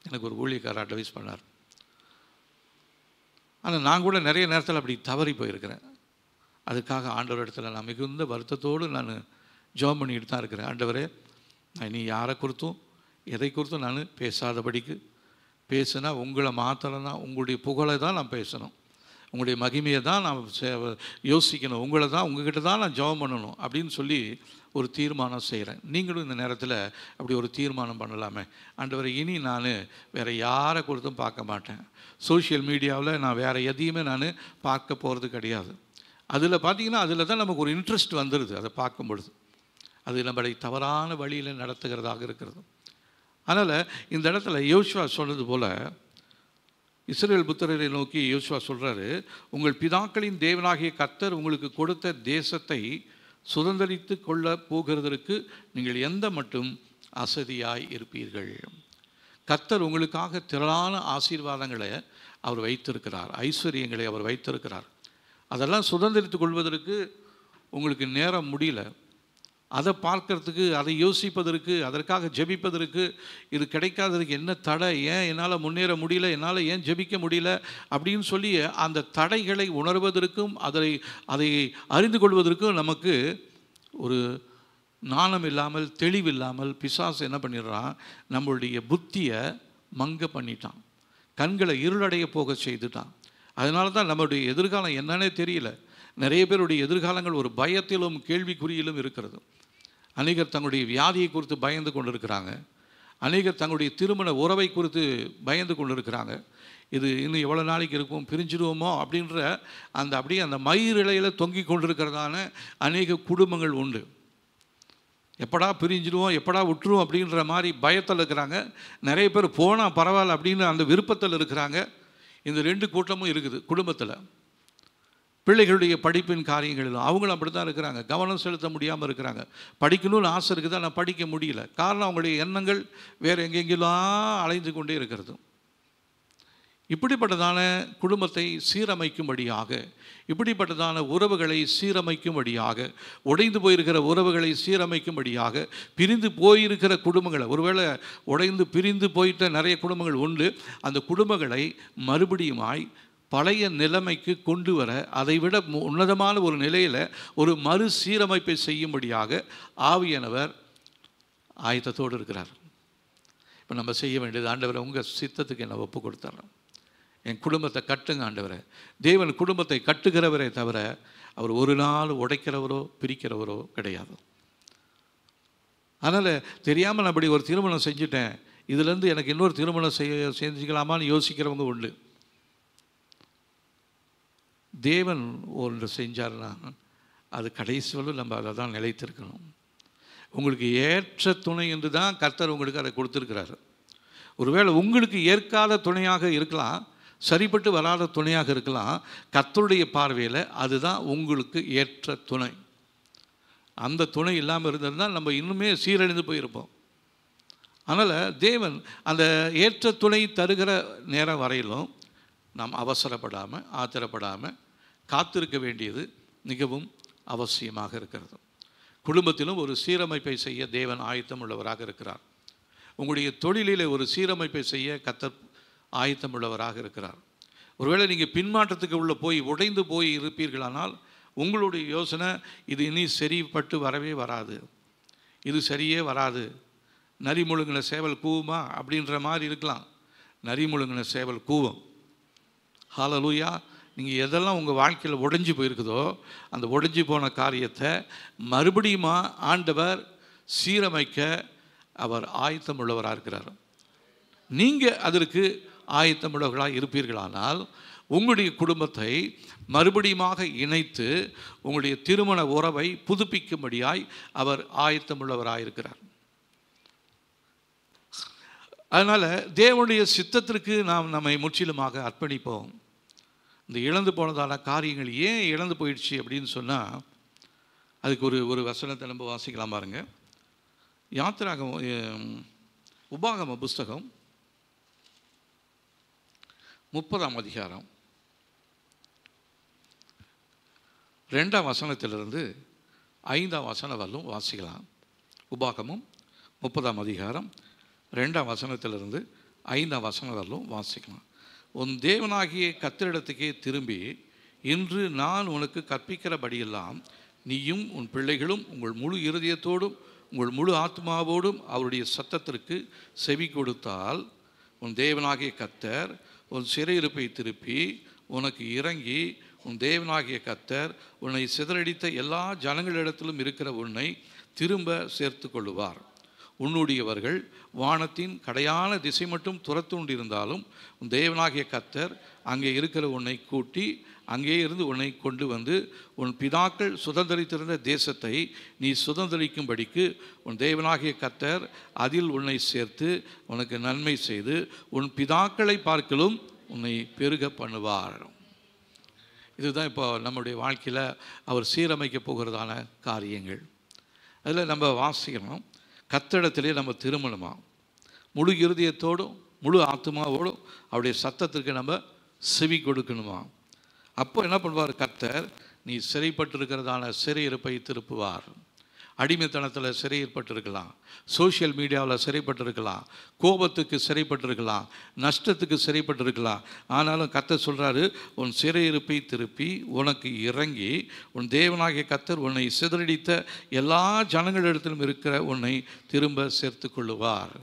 S1: எனக்கு ஒரு ஊழியக்காரர் அட்வைஸ் பண்ணார். ஆனால் நான் கூட நிறைய நேரத்தில் அப்படி தவறி போயிருக்கிறேன். அதுக்காக ஆண்டவர் இடத்துல நான் மிகுந்த வருத்தத்தோடு நான் ஜெபம் பண்ணிக்கிட்டு தான் இருக்கிறேன். ஆண்டவரே, நான் நீ யாரை குறித்தும் எதை குறித்தும் நான் பேசாதபடிக்கு, பேசுனா உங்களை மாத்திரம் தான், உங்களுடைய புகழை தான் நான் பேசணும், உங்களுடைய மகிமையை தான் நான் யோசிக்கணும், உங்களை தான், உங்ககிட்ட தான் நான் ஜெபம் பண்ணணும் அப்படின்னு சொல்லி ஒரு தீர்மானம் செய்கிறேன். நீங்களும் இந்த நேரத்தில் அப்படி ஒரு தீர்மானம் பண்ணலாமே. ஆண்டவரை, இனி நான் வேறு யாரை கொடுத்தும் பார்க்க மாட்டேன். சோஷியல் மீடியாவில் நான் வேறு எதையுமே நான் பார்க்க போகிறது கிடையாது. அதில் பார்த்திங்கன்னா அதில் தான் நமக்கு ஒரு இன்ட்ரெஸ்ட் வந்துடுது. அதை பார்க்கும் பொழுது அது நம்மளை தவறான வழியில் நடத்துகிறதாக இருக்கிறது. அதனால் இந்த இடத்துல யோசுவா சொன்னது போல் இஸ்ரவேல் புத்திரரை நோக்கி யோசுவா சொல்கிறாரு, உங்கள் பிதாக்களின் தேவனாகிய கர்த்தர் உங்களுக்கு கொடுத்த தேசத்தை சுதந்திரித்து கொள்ள போகிறதற்கு நீங்கள் எந்த மட்டும் அசதியாய் இருப்பீர்கள். கர்த்தர் உங்களுக்காக திரளான ஆசீர்வாதங்களை அவர் வைத்திருக்கிறார், ஐஸ்வர்யங்களை அவர் வைத்திருக்கிறார். அதெல்லாம் சுதந்திரித்து கொள்வதற்கு உங்களுக்கு நேரம் முடியல. அதை பார்க்கறதுக்கு, அதை யோசிப்பதற்கு, அதற்காக ஜெபிப்பதற்கு, இது கிடைக்காததுக்கு என்ன தடை, ஏன் என்னால் முன்னேற முடியல, என்னால் ஏன் ஜெபிக்க முடியல அப்படின்னு சொல்லி அந்த தடைகளை உணர்வதற்கும் அதை அறிந்து கொள்வதற்கும் நமக்கு ஒரு நாணம் இல்லாமல், தெளிவில்லாமல் பிசாசு என்ன பண்ணிடுறான், நம்மளுடைய புத்தியை மங்க பண்ணிட்டான், கண்களை இருளடைய போக செய்துட்டான். அதனால தான் நம்மளுடைய எதிர்காலம் என்னன்னே தெரியல. நிறைய பேருடைய எதிர்காலங்கள் ஒரு பயத்திலும் கேள்விக்குறியிலும் இருக்கிறது. அநேகர் தங்களுடைய வியாதியை குறித்து பயந்து கொண்டு இருக்கிறாங்க. அநேகர் தங்களுடைய திருமண உறவை குறித்து பயந்து கொண்டு இருக்கிறாங்க. இது இன்னும் எவ்வளோ நாளைக்கு இருக்கும், பிரிஞ்சிடுவோமோ அப்படின்ற அப்படியே அந்த மயிரிழையில் தொங்கி கொண்டிருக்கிறதான அநேக குடும்பங்கள் உண்டு. எப்படா பிரிஞ்சிடுவோம், எப்படா விட்டுருவோம் அப்படின்ற மாதிரி பயத்தில் இருக்கிறாங்க. நிறைய பேர் போனால் பரவாயில்ல அப்படின்னு அந்த விருப்பத்தில் இருக்கிறாங்க. இந்த 2 கூட்டமும் இருக்குது குடும்பத்தில். பிள்ளைகளுடைய படிப்பின் காரியங்களிலும் அவங்களும் அப்படி தான் இருக்கிறாங்க. கவனம் செலுத்த முடியாமல் இருக்கிறாங்க. படிக்கணும்னு ஆசை இருக்குது, ஆனால் படிக்க முடியல. காரணம் அவங்களுடைய எண்ணங்கள் வேறு எங்கெங்கெல்லாம் அலைந்து கொண்டே இருக்கிறது. இப்படிப்பட்டதான குடும்பத்தை சீரமைக்கும்படியாக, இப்படிப்பட்டதான உறவுகளை சீரமைக்கும்படியாக, உடைந்து போயிருக்கிற உறவுகளை சீரமைக்கும்படியாக, பிரிந்து போயிருக்கிற குடும்பங்களை, ஒருவேளை உடைந்து பிரிந்து போயிட்ட நிறைய குடும்பங்கள் உண்டு. அந்த குடும்பங்களை மறுபடியுமாய் பழைய நிலைமைக்கு கொண்டு வர, அதைவிட உன்னதமான ஒரு நிலையில் ஒரு மறுசீரமைப்பை செய்யும்படியாக ஆவியானவர் ஆயத்தத்தோடு இருக்கிறார். இப்போ நம்ம செய்ய வேண்டியது, ஆண்டவரை உங்கள் சித்தத்துக்கு என்னை ஒப்பு கொடுத்துட்றேன், என் குடும்பத்தை கட்டுங்க ஆண்டவரை. தேவன் குடும்பத்தை கட்டுகிறவரே தவிர அவர் ஒரு நாள் உடைக்கிறவரோ பிரிக்கிறவரோ கிடையாது. அதனால் தெரியாமல் நான் அப்படி ஒரு திருமணம் செஞ்சுட்டேன், இதுலேருந்து எனக்கு இன்னொரு திருமணம் செஞ்சுக்கலாமான்னு யோசிக்கிறவங்க உண்டு. தேவன் ஒன்று செஞ்சார்னா அது கடைசி வரை நம்ம அதை தான் நிலைத்திருக்கணும். உங்களுக்கு ஏற்ற துணை என்று தான் கர்த்தர் உங்களுக்கு அதை கொடுத்துருக்கிறாரு. ஒருவேளை உங்களுக்கு ஏற்காத துணையாக இருக்கலாம், சரிப்பட்டு வராத துணையாக இருக்கலாம். கர்த்தருடைய பார்வையில் அதுதான் உங்களுக்கு ஏற்ற துணை. அந்த துணை இல்லாமல் இருந்ததுனால் நம்ம இன்னுமே சீரழிந்து போயிருப்போம். அதனால் தேவன் அந்த ஏற்ற துணை தருகிற நேரம் வரையிலும் நாம் அவசரப்படாமல் ஆத்திரப்படாமல் காத்திருக்க வேண்டியது மிகவும் அவசியமாக இருக்கிறது. குடும்பத்திலும் ஒரு சீரமைப்பை செய்ய தேவன் ஆயத்தம் உள்ளவராக இருக்கிறார். உங்களுடைய தொழிலில் ஒரு சீரமைப்பை செய்ய கர்த்தர் ஆயத்தம் உள்ளவராக இருக்கிறார். ஒருவேளை நீங்கள் பின்மாற்றத்துக்கு உள்ள போய் உடைந்து போய் இருப்பீர்களானால் உங்களுடைய யோசனை, இது இனி சரிப்பட்டு வரவே வராது, இது சரியே வராது, நரி முழுங்கின சேவல் கூவுமா அப்படின்ற மாதிரி இருக்கலாம். நரி முழுங்கின சேவல் கூவும். ஹல்லேலூயா. நீங்கள் எதெல்லாம் உங்கள் வாழ்க்கையில் உடைஞ்சு போயிருக்குதோ அந்த உடைஞ்சு போன காரியத்தை மறுபடியும் ஆண்டவர் சீரமைக்க அவர் ஆயத்தம் உள்ளவராக இருக்கிறார். நீங்கள் அதற்கு ஆயத்தம் உள்ளவர்களாக இருப்பீர்களானால் உங்களுடைய குடும்பத்தை மறுபடியுமாக இணைத்து உங்களுடைய திருமண உறவை புதுப்பிக்கும்படியாய் அவர் ஆயத்தம் உள்ளவராக இருக்கிறார். அதனால் தேவனுடைய சித்தத்திற்கு நாம் நம்மை முற்றிலுமாக அர்ப்பணிப்போம். இந்த இழந்து போனதான காரியங்கள் ஏன் இழந்து போயிடுச்சு அப்படின்னு சொன்னால் அதுக்கு ஒரு வசனத்தை நம்ம வாசிக்கலாம் பாருங்க. உபாகம புஸ்தகம் 30ஆம் அதிகாரம் 2ஆம் வசனத்திலிருந்து 5ஆம் வசனம் வரலும் வாசிக்கலாம். உபாகமம் 30ஆம் அதிகாரம் 2ஆம் வசனத்திலிருந்து 5ஆம் வசனம் வரலும் வாசிக்கலாம். உன் தேவனாகிய கர்த்தரிடத்துக்கே திரும்பி, இன்று நான் உனக்கு கற்பிக்கிறபடியெல்லாம் நீயும் உன் பிள்ளைகளும் உங்கள் முழு இருதயத்தோடும் உங்கள் முழு ஆத்மாவோடும் அவருடைய சத்தத்திற்கு செவி கொடுத்தால், உன் தேவனாகிய கர்த்தர் உன் சிறையிருப்பை திருப்பி உனக்கு இறங்கி, உன் தேவனாகிய கர்த்தர் உன்னை சிதறடித்த எல்லா ஜனங்களிடத்திலும் இருக்கிற உன்னை திரும்ப சேர்த்து கொள்ளுவார். உன்னுடையவர்கள் வானத்தின் கடையான திசை மட்டும் துரத்துண்டிருந்தாலும் உன் தேவனாகிய கர்த்தர் அங்கே இருக்கிற உன்னை கூட்டி அங்கே இருந்து உன்னை கொண்டு வந்து உன் பிதாக்கள் சுதந்திரித்திருந்த தேசத்தை நீ சுதந்திரிக்கும்படிக்கு உன் தேவனாகிய கர்த்தர் அதில் உன்னை சேர்த்து உனக்கு நன்மை செய்து உன் பிதாக்களை பார்க்கலும் உன்னை பெருக பண்ணுவார். இதுதான் இப்போ நம்முடைய வாழ்க்கையில் அவர் சீரமைக்க போகிறதான காரியங்கள். அதில் நம்ம வாசிக்கணும், கர்த்தரிடத்திலே நம்ம திருமணமா முழு இருதயத்தோடும் முழு ஆத்மாவோடும் அவருடைய சத்தத்திற்கு நம்ம செவி கொடுக்கணுமா. அப்போ என்ன பண்ணுவார் கர்த்தர்? நீ சிறைப்பட்டிருக்கிறதான சிறையிருப்பை திருப்புவார். அடிமைத்தனத்தில் சிறைப்பட்டிருக்கலாம், சோஷியல் மீடியாவில் சிறைப்பட்டிருக்கலாம், கோபத்துக்கு சிறைப்பட்டிருக்கலாம், நஷ்டத்துக்கு சிறைப்பட்டிருக்கலாம். ஆனாலும் கர்த்தர் சொல்கிறாரு, உன் சிறையிருப்பை திருப்பி உனக்கு இறங்கி உன் தேவனாகிய கர்த்தர் உன்னை சிதறடித்த எல்லா ஜனங்களிடத்திலும் இருக்கிற உன்னை திரும்ப சேர்த்து கொள்ளுவார்.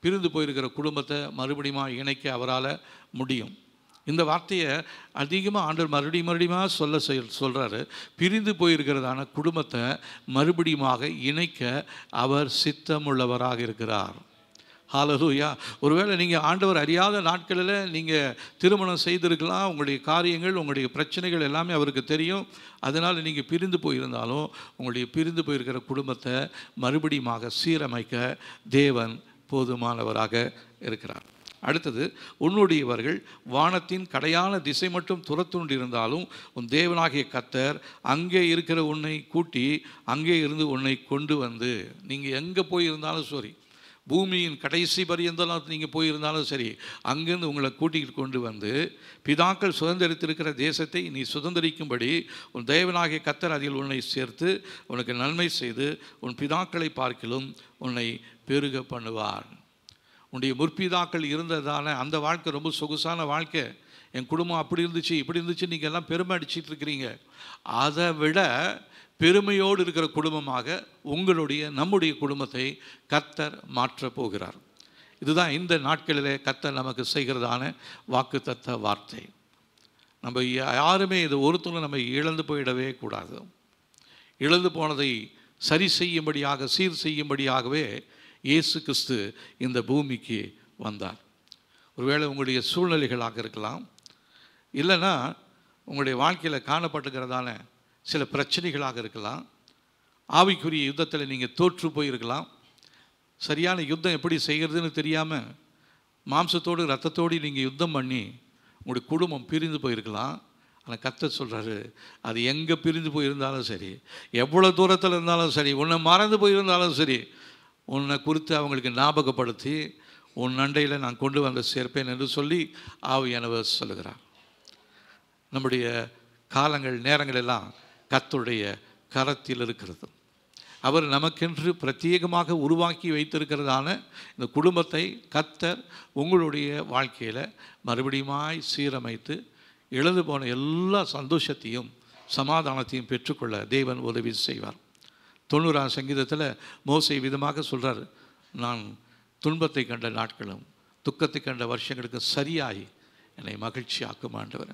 S1: பிரிந்து போயிருக்கிற குடும்பத்தை மறுபடியும் இணைக்க அவரால் முடியும். இந்த வார்த்தையை அதிகமாக ஆண்டவர் மறுபடியும் சொல்கிறாரு. பிரிந்து போயிருக்கிறதான குடும்பத்தை மறுபடியுமாக இணைக்க அவர் சித்தமுள்ளவராக இருக்கிறார். ஹல்லேலூயா. ஒருவேளை நீங்கள் ஆண்டவர் அறியாத நாட்களில் நீங்கள் திருமணம் செய்திருக்கலாம். உங்களுடைய காரியங்கள், உங்களுடைய பிரச்சனைகள் எல்லாமே அவருக்கு தெரியும். அதனால் நீங்கள் பிரிந்து போயிருந்தாலும் உங்களுடைய பிரிந்து போயிருக்கிற குடும்பத்தை மறுபடியுமாக சீரமைக்க தேவன் போதுமானவராக இருக்கிறார். அடுத்தது, உன்னுடையவர்கள் வானத்தின் கடையான திசை மட்டும் துரத்துண்டிருந்தாலும் உன் தேவனாகிய கர்த்தர் அங்கே இருக்கிற உன்னை கூட்டி அங்கே இருந்து உன்னை கொண்டு வந்து, நீங்கள் எங்கே போயிருந்தாலும் சரி, பூமியின் கடைசி பரியந்தெல்லாம் நீங்கள் போயிருந்தாலும் சரி, அங்கேருந்து உங்களை கூட்டிகிட்டு கொண்டு வந்து பிதாக்கள் சுதந்திரித்திருக்கிற தேசத்தை நீ சுதந்திரிக்கும்படி உன் தேவனாகிய கர்த்தர் அதில் உன்னை சேர்த்து உனக்கு நன்மை செய்து உன் பிதாக்களை பார்க்கிலும் உன்னை பெருக பண்ணுவார். உன்னுடைய முற்பிதாக்கள் இருந்ததான அந்த வாழ்க்கை ரொம்ப சொகுசான வாழ்க்கை. என் குடும்பம் அப்படி இருந்துச்சு இப்படி இருந்துச்சு நீங்கள் எல்லாம் பெருமை அடிச்சிட்டு இருக்கிறீங்க. அதை விட பெருமையோடு இருக்கிற குடும்பமாக நம்முடைய குடும்பத்தை கர்த்தர் மாற்றப் போகிறார். இதுதான் இந்த நாட்களிலே கர்த்தர் நமக்கு செய்கிறதான வாக்குத்தத்த வார்த்தை. நம்ம யாருமே இது ஒருத்தரும் நம்ம இழந்து போயிடவே கூடாது. இழந்து போனதை சரி செய்யும்படியாக, சீர் செய்யும்படியாகவே இயேசு கிறிஸ்து இந்த பூமிக்கு வந்தார். ஒருவேளை உங்களுடைய சூழ்நிலைகளாக இருக்கலாம், இல்லைன்னா உங்களுடைய வாழ்க்கையில் காணப்பட்டுக்கிறதான சில பிரச்சனைகளாக இருக்கலாம், ஆவிக்குரிய யுத்தத்தில் நீங்கள் தோற்று போயிருக்கலாம், சரியான யுத்தம் எப்படி செய்கிறதுன்னு தெரியாமல் மாம்சத்தோடு இரத்தத்தோடு நீங்கள் யுத்தம் பண்ணி உங்களுடைய குடும்பம் பிரிந்து போயிருக்கலாம். ஆனால் கர்த்தர் சொல்கிறாரு, அது எங்கே பிரிந்து போயிருந்தாலும் சரி, எவ்வளோ தூரத்தில் இருந்தாலும் சரி, உன்னை மறந்து போயிருந்தாலும் சரி, உன்னை குறித்து அவங்களுக்கு ஞாபகப்படுத்தி உன் நண்டையில் நான் கொண்டு வந்து சேர்ப்பேன் என்று சொல்லி ஆவியானவர் சொல்லுகிறார். நம்முடைய காலங்கள் நேரங்கள் எல்லாம் கர்த்தருடைய கரத்தில் இருக்கிறது. அவர் நமக்கென்று பிரத்யேகமாக உருவாக்கி வைத்திருக்கிறதான இந்த குடும்பத்தை கர்த்தர் உங்களுடைய வாழ்க்கையில் மறுபடியுமாய் சீரமைத்து இழந்து போன எல்லா சந்தோஷத்தையும் சமாதானத்தையும் பெற்றுக்கொள்ள தேவன் உதவி செய்வார். 90ஆம் சங்கீதத்தில் மோசே விதமாக சொல்கிறார், நான் துன்பத்தை கண்ட நாட்களும் துக்கத்தை கண்ட வருஷங்களுக்கு சரியாய் என்னை மகிழ்ச்சி ஆக்கும் ஆண்டவர்.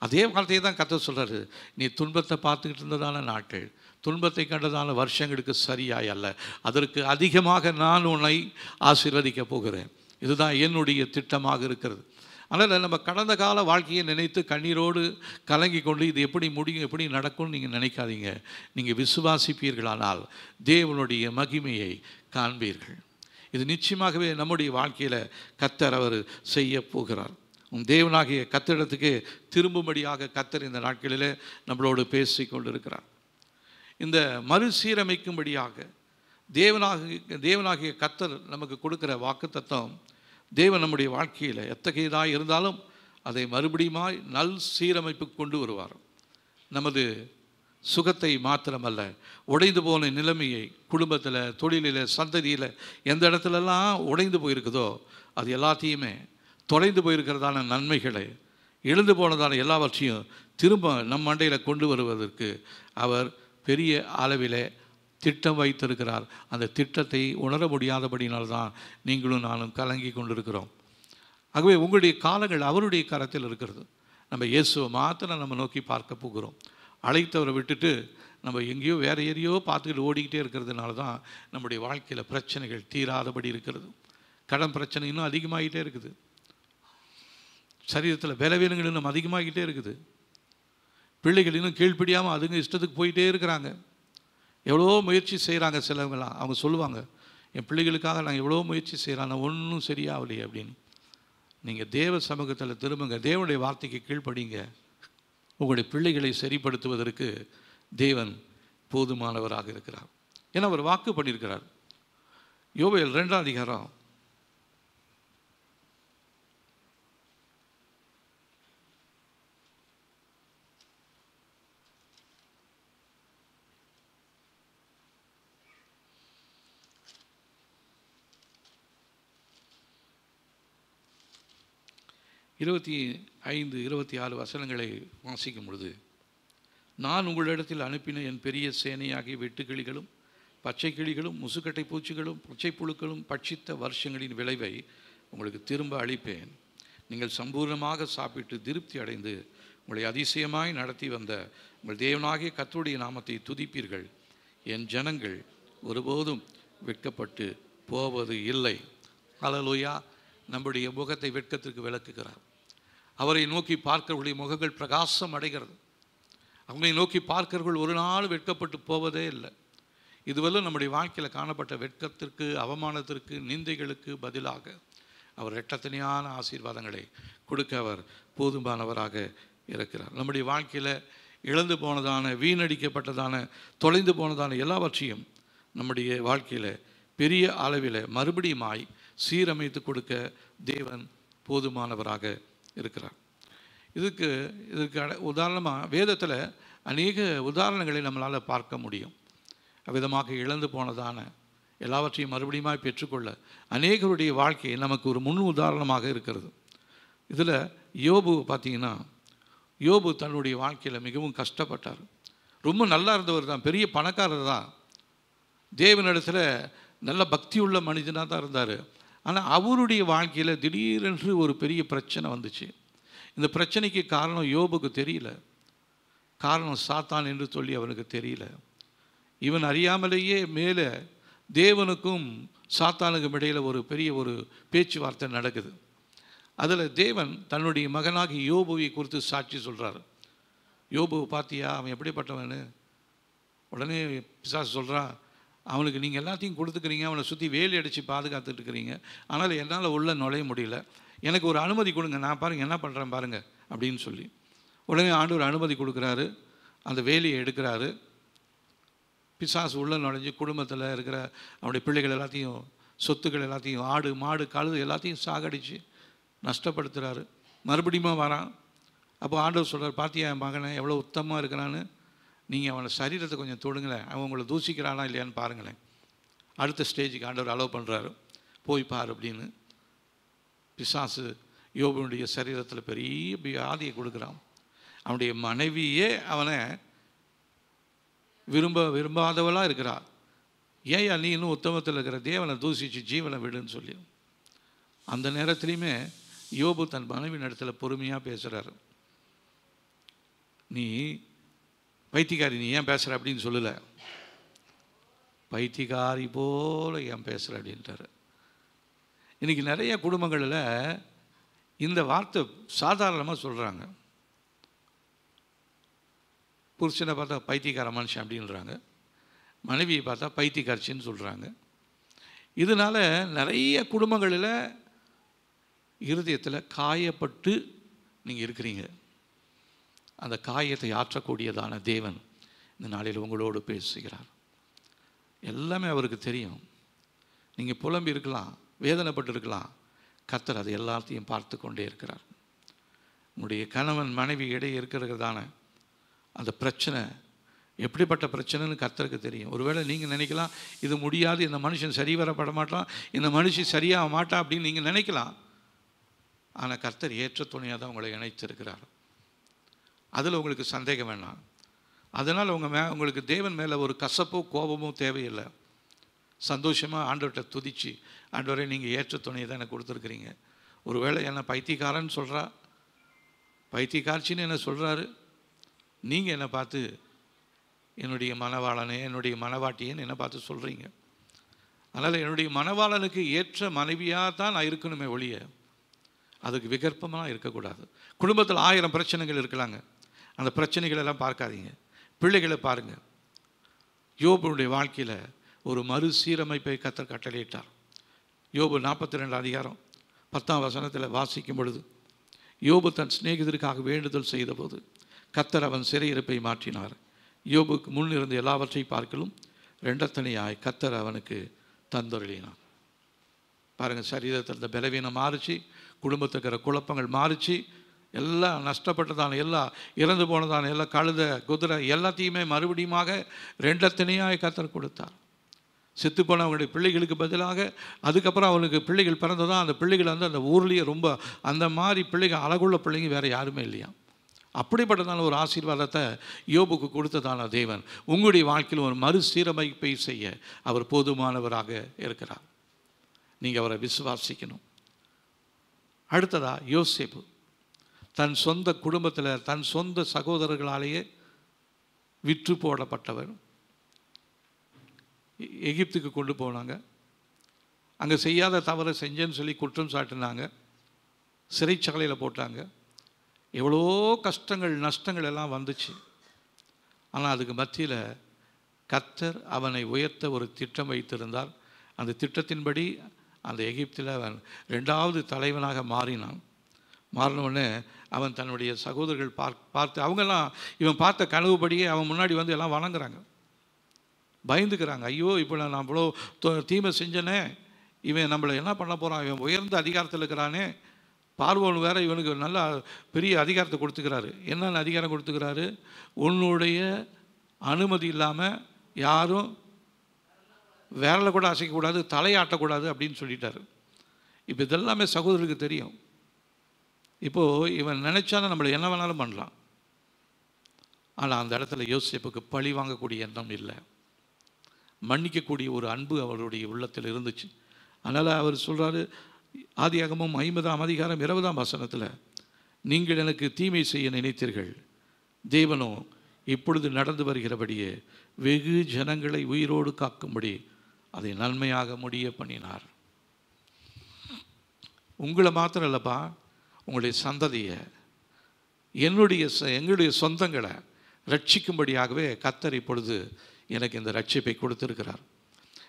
S1: அதே வார்த்தையை தான் கர்த்தர் சொல்கிறாரு, நீ துன்பத்தை பார்த்துக்கிட்டு இருந்ததான நாட்கள், துன்பத்தை கண்டதான வருஷங்களுக்கு சரியாய் அல்ல, அதற்கு அதிகமாக நான் உன்னை ஆசீர்வதிக்க போகிறேன். இதுதான் என்னுடைய திட்டமாக இருக்கிறது. அதனால் நம்ம கடந்த கால வாழ்க்கையை நினைத்து கண்ணீரோடு கலங்கி கொண்டு இது எப்படி முடியும், எப்படி நடக்கும்னு நீங்கள் நினைக்காதீங்க. நீங்கள் விசுவாசிப்பீர்களானால் தேவனுடைய மகிமையை காண்பீர்கள். இது நிச்சயமாகவே நம்முடைய வாழ்க்கையில் கர்த்தர் அவர் செய்ய போகிறார். தேவனாகிய கர்த்தரிடத்துக்கு திரும்பும்படியாக கர்த்தர் இந்த நாட்களில் நம்மளோடு பேசி கொண்டிருக்கிறார். இந்த மறுசீரமைக்கும்படியாக தேவனாகிய கர்த்தர் நமக்கு கொடுக்கிற வாக்குத்தத்தம், தேவன் நம்முடைய வாழ்க்கையில் எத்தகையதாக இருந்தாலும் அதை மறுபடியுமாய் நல் சீரமைப்பு கொண்டு வருவார். நமது சுகத்தை மாத்திரமல்ல, உடைந்து போன நிலைமையை குடும்பத்தில், தொழிலில், சந்ததியில் எந்த இடத்துலலாம் உடைந்து போயிருக்குதோ அது எல்லாத்தையுமே, தொலைந்து போயிருக்கிறதான நன்மைகளை, எழுந்து போனதான எல்லாவற்றையும் திரும்ப நம் மண்டையில் கொண்டு வருவதற்கு அவர் பெரிய அளவில் திட்டம் வைத்திருக்கிறார். அந்த திட்டத்தை உணர முடியாதபடினால்தான் நீங்களும் நானும் கலங்கி கொண்டிருக்கிறோம். ஆகவே உங்களுடைய காலங்கள் அவருடைய கரத்தில் இருக்கிறது. நம்ம இயேசுவை மாத்திரம் நம்ம நோக்கி பார்க்க போகிறோம். அழைத்தவரை விட்டுட்டு நம்ம எங்கேயோ வேறு ஏறியோ பார்த்துக்கிட்டு ஓடிக்கிட்டே இருக்கிறதுனால தான் நம்முடைய வாழ்க்கையில் பிரச்சனைகள் தீராதபடி இருக்கிறது. கடன் பிரச்சனை இன்னும் அதிகமாகிட்டே இருக்குது. சரீரத்தில் பலவீனங்கள் இன்னும் அதிகமாகிட்டே இருக்குது. பிள்ளைகள் இன்னும் கீழ்ப்படியாமல் அதுங்க இஷ்டத்துக்கு போயிட்டே இருக்கிறாங்க. எவ்வளோ முயற்சி செய்கிறாங்க சிலவங்களாம். அவங்க சொல்லுவாங்க, என் பிள்ளைகளுக்காக நான் எவ்வளோ முயற்சி செய்கிறேன், நான் ஒன்றும் சரியாகலையே அப்படின்னு. நீங்கள் தேவ சமூகத்தில் திரும்புங்க, தேவனுடைய வார்த்தைக்கு கீழ்ப்படிங்க. உங்களுடைய பிள்ளைகளை சரிப்படுத்துவதற்கு தேவன் போதுமானவராக இருக்கிறார். ஏன்னா அவர் வாக்கு பண்ணியிருக்கிறார். யோவேல் 2ஆம் அதிகாரம் 25, 26 வசனங்களை வாசிக்கும் பொழுது, நான் உங்களிடத்தில் அனுப்பின என் பெரிய சேனையாகிய வெட்டுக்கிளிகளும் பச்சை கிளிகளும் முசுக்கட்டை பூச்சிகளும் பச்சை புழுக்களும் பட்சித்த வருஷங்களின் விளைவை உங்களுக்கு திரும்ப அளிப்பேன். நீங்கள் சம்பூர்ணமாக சாப்பிட்டு திருப்தி அடைந்து உங்களை அதிசயமாய் நடத்தி வந்த உங்கள் தேவனாகிய கர்த்தருடைய நாமத்தை துதிப்பீர்கள். என் ஜனங்கள் ஒருபோதும் வெட்கப்பட்டு போவது இல்லை. ஹல்லேலூயா. நம்முடைய முகத்தை வெட்கத்திற்கு விலக்குகிறார். அவரை நோக்கி பார்க்கிறவர்களுடைய முகங்கள் பிரகாசம் அடைகிறது. அவங்களை நோக்கி பார்க்கிறவர்கள் ஒரு நாள் வெட்கப்பட்டு போவதே இல்லை. இதுவரை நம்முடைய வாழ்க்கையில் காணப்பட்ட வெட்கத்திற்கு, அவமானத்திற்கு, நிந்தைகளுக்கு பதிலாக அவர் இரட்டத்தனையான ஆசீர்வாதங்களை கொடுக்க அவர் போதுமானவராக இருக்கிறார். நம்முடைய வாழ்க்கையில் இழந்து போனதான, வீணடிக்கப்பட்டதான, தொலைந்து போனதான எல்லாவற்றையும் நம்முடைய வாழ்க்கையில் பெரிய அளவில் மறுபடியுமாய் சீரமைத்து கொடுக்க தேவன் போதுமானவராக இருக்கிறார். இதுக்கு உதாரணமாக வேதத்தில் அநேக உதாரணங்களை நம்மளால் பார்க்க முடியும். அவ்விதமாக இழந்து போனதான எல்லாவற்றையும் மறுபடியும் பெற்றுக்கொள்ள அநேகருடைய வாழ்க்கை நமக்கு ஒரு முன் உதாரணமாக இருக்கிறது. இதில் யோபு பார்த்திங்கன்னா, யோபு தன்னுடைய வாழ்க்கையில் மிகவும் கஷ்டப்பட்டார். ரொம்ப நல்லா இருந்தவர் தான், பெரிய பணக்காரர் தான், தேவனிடத்தில் நல்ல பக்தியுள்ள மனிதனாக தான் இருந்தார். ஆனால் அவருடைய வாழ்க்கையில் திடீரென்று ஒரு பெரிய பிரச்சனை வந்துச்சு. இந்த பிரச்சனைக்கு காரணம் யோபுக்கு தெரியல. காரணம் சாத்தான் என்று சொல்லி அவனுக்கு தெரியல. இவன் அறியாமலேயே மேலே தேவனுக்கும் சாத்தானுக்கும் இடையில் ஒரு பெரிய ஒரு பேச்சுவார்த்தை நடக்குது. அதில் தேவன் தன்னுடைய மகனாகி யோபுவை குறித்து சாட்சி சொல்கிறார். யோபு பார்த்தியா, அவன் எப்படிப்பட்டவனு? உடனே பிசாசு சொல்கிறான், அவனுக்கு நீங்கள் எல்லாத்தையும் கொடுத்துக்கிறீங்க, அவனை சுற்றி வேலி அடித்து பாதுகாத்துட்டு இருக்கிறீங்க, ஆனால் என்னால் உள்ளே நுழைய முடியல, எனக்கு ஒரு அனுமதி கொடுங்க, நான் பாருங்கள் என்ன பண்ணுறேன் பாருங்கள் அப்படின்னு சொல்லி உடனே ஆண்டவர் அனுமதி கொடுக்குறாரு. அந்த வேலியை எடுக்கிறாரு. பிசாசு உள்ளே நுழைஞ்சு குடும்பத்தில் இருக்கிற அவனுடைய பிள்ளைகள் எல்லாத்தையும், சொத்துக்கள் எல்லாத்தையும், ஆடு மாடு கழுது எல்லாத்தையும் சாகடித்து நஷ்டப்படுத்துகிறாரு. மறுபடியும் வரான். அப்போ ஆண்டவர் சொல்கிறார், பார்த்தியா என் மகனை எவ்வளோ உத்தமமாக இருக்கிறான்னு, நீங்கள் அவனை சரீரத்தை கொஞ்சம் தொடுங்களேன், அவன் உங்களை தூசிக்கிறானா இல்லையான்னு பாருங்களேன். அடுத்த ஸ்டேஜுக்கு ஆண்டவர் அலோவ் பண்ணுறாரு, போய் பார் அப்படின்னு. பிசாசு யோபுனுடைய சரீரத்தில் பெரிய வியாதியை கொடுக்குறான். அவனுடைய மனைவியே அவனை விரும்பாதவளாக இருக்கிறா. ஏயா நீ இன்னும் உத்தமத்தில் இருக்கிற, தேவனை தூசிச்சு ஜீவனை விடுன்னு சொல்லி. அந்த நேரத்துலையுமே யோபு தன் மனைவியின் இடத்துல பொறுமையாக பேசுகிறார். நீ பைத்தியக்காரி, நீ ஏன் பேசுகிற அப்படின்னு சொல்லலை, பைத்தியக்காரி போல ஏன் பேசுகிற அப்படின்ட்டார். இன்றைக்கி நிறைய குடும்பங்களில் இந்த வார்த்தை சாதாரணமாக சொல்கிறாங்க. புருஷனை பார்த்தா பைத்தியக்கார மனுஷன் அப்படின்றாங்க, மனைவியை பார்த்தா பைத்தியக்காரச்சின்னு சொல்கிறாங்க. இதனால் நிறைய குடும்பங்களில் இருதயத்தில் காயப்பட்டு நீங்கள் இருக்கிறீங்க. அந்த காயத்தை ஆற்றக்கூடியதான தேவன் இந்த நாளில் உங்களோடு பேசுகிறார். எல்லாமே அவருக்கு தெரியும். நீங்கள் புலம்பி இருக்கலாம், வேதனைப்பட்டு இருக்கலாம், கர்த்தர் அது எல்லாத்தையும் பார்த்து கொண்டே இருக்கிறார். உங்களுடைய கணவன் மனைவி இடையே இருக்கிறதான அந்த பிரச்சனை எப்படிப்பட்ட பிரச்சனைன்னு கர்த்தருக்கு தெரியும். ஒருவேளை நீங்கள் நினைக்கலாம், இது முடியாது, இந்த மனுஷன் சரி வரப்பட மாட்டான், இந்த மனுஷன் சரியாக மாட்டான் அப்படின்னு நீங்கள் நினைக்கலாம். ஆனால் கர்த்தர் ஏற்ற துணையாக தான் உங்களை இணைத்திருக்கிறார். அதில் உங்களுக்கு சந்தேகம் வேண்டாம். அதனால் உங்களுக்கு தேவன் மேலே ஒரு கசப்போ கோபமோ தேவையில்லை. சந்தோஷமாக ஆண்டவர்கிட்ட துதிச்சு, ஆண்டவரை நீங்கள் ஏற்ற துணையை தான் எனக்கு கொடுத்துருக்குறீங்க. ஒருவேளை என்னை பைத்தியக்காரன்னு சொல்கிறா, பைத்தியக்காரச்சின்னு என்ன சொல்கிறாரு, நீங்கள் என்னை பார்த்து என்னுடைய மணவாளனே, என்னுடைய மணவாட்டியேன்னு என்னை பார்த்து சொல்கிறீங்க. அதனால் என்னுடைய மணவாளனுக்கு ஏற்ற மனைவியாக தான் நான் இருக்கணுமே ஒழிய அதுக்கு விகற்பமாக இருக்கக்கூடாது. குடும்பத்தில் 1000 பிரச்சனைகள் இருக்கலாங்க, அந்த பிரச்சனைகளெல்லாம் பார்க்காதீங்க, பிள்ளைகளை பாருங்கள். யோபுனுடைய வாழ்க்கையில் ஒரு மறுசீரமைப்பை கர்த்தர் கட்டளையிட்டார். யோபு 42 அதிகாரம் 10ஆம் வசனத்தில் வாசிக்கும் பொழுது, யோபு தன் சிநேகிதருக்காக வேண்டுதல் செய்தபோது கர்த்தர் அவன் சிறையிருப்பை மாற்றினார். யோபுக்கு முன் இருந்த எல்லாவற்றை பார்க்கலும் ரெண்டத்தனையாய் கர்த்தர் அவனுக்கு தந்தொருளினார். பாருங்கள், சரீரத்தில் இருந்த பலவீனம் மாறிச்சு, குடும்பத்துக்கு இருக்கிற குழப்பங்கள் மாறிச்சு, எல்லாம் நஷ்டப்பட்டதான, எல்லாம் இறந்து போனதான, எல்லாம் கழுத குதிரை எல்லாத்தையுமே மறுபடியுமாக ரெண்டத்தனையாய் கர்த்தர் கொடுத்தார். செத்து போனவங்களுடைய பிள்ளைகளுக்கு பதிலாக அதுக்கப்புறம் அவனுக்கு பிள்ளைகள் பிறந்ததான். அந்த பிள்ளைகள் அந்த ஊர்லேயே ரொம்ப அந்த மாதிரி பிள்ளைகள், அழகுள்ள பிள்ளைங்க வேறு யாருமே இல்லையா. அப்படிப்பட்டதான ஒரு ஆசீர்வாதத்தை யோபுக்கு கொடுத்ததான தேவன் உங்களுடைய வாழ்க்கையில் ஒரு மறுசீரமைப்பை செய்ய அவர் போதுமானவராக இருக்கிறார். நீங்கள் அவரை விசுவாசிக்கணும். அடுத்ததா யோசேப்பு தன் சொந்த குடும்பத்தில் தன் சொந்த சகோதரர்களாலேயே விற்று போடப்பட்டவர். எகிப்துக்கு கொண்டு போனாங்க. அங்கே செய்யாத தவறை செஞ்சேன்னு சொல்லி குற்றம் சாட்டினாங்க, சிறைச்சாலையில் போட்டாங்க. எவ்வளோ கஷ்டங்கள் நஷ்டங்கள் எல்லாம் வந்துச்சு. ஆனால் அதுக்கு மத்தியில் கர்த்தர் அவனை உயர்த்த ஒரு திட்டம் வைத்திருந்தார். அந்த திட்டத்தின்படி அந்த எகிப்தில் அவன் 2வது தலைவனாக மாறினவுடனே அவன் தன்னுடைய சகோதரர்கள் பார்த்து அவங்கெல்லாம் இவன் பார்த்த கனவுபடியே அவன் முன்னாடி வந்து எல்லாம் வணங்குறாங்க, பயந்துக்கிறாங்க. ஐயோ, இப்போ நான் அவ்வளோ தீமை செஞ்சனே, இவன் நம்மளை என்ன பண்ண போகிறான், இவன் உயர்ந்த அதிகாரத்தில் இருக்கிறானே, பார்வோன் வேறு இவனுக்கு நல்லா பெரிய அதிகாரத்தை கொடுத்துக்கிறாரு. என்னென்ன அதிகாரம் கொடுத்துக்கிறாரு, உன்னுடைய அனுமதி இல்லாமல் யாரும் விரலை கூட அசைக்கக்கூடாது, தலையாட்டக்கூடாது அப்படின்னு சொல்லிட்டாரு. இப்போ இதெல்லாமே சகோதரருக்கு தெரியும். இப்போது இவன் நினச்சாலும் நம்மளை என்ன வேணாலும் பண்ணலாம். ஆனால் அந்த இடத்துல யோசேப்புக்கு பழி வாங்கக்கூடிய எண்ணம் இல்லை, மன்னிக்கக்கூடிய ஒரு அன்பு அவருடைய உள்ளத்தில் இருந்துச்சு. அதனால் அவர் சொல்கிறாரு, ஆதியாகமம் 50ஆம் அதிகாரம் 20ஆம் வசனத்தில், நீங்கள் எனக்கு தீமை செய்ய நினைத்தீர்கள், தேவனோ இப்பொழுது நடந்து வருகிறபடியே வெகு ஜனங்களை உயிரோடு காக்கும்படி அதை நன்மையாக முடிய பண்ணினார். உங்களை மாத்திரம் இல்லைப்பா, உங்களுடைய சந்ததியை, எங்களுடைய சொந்தங்களை ரட்சிக்கும்படியாகவே கர்த்தர் இப்பொழுது எனக்கு இந்த ரட்சிப்பை கொடுத்திருக்கிறார்.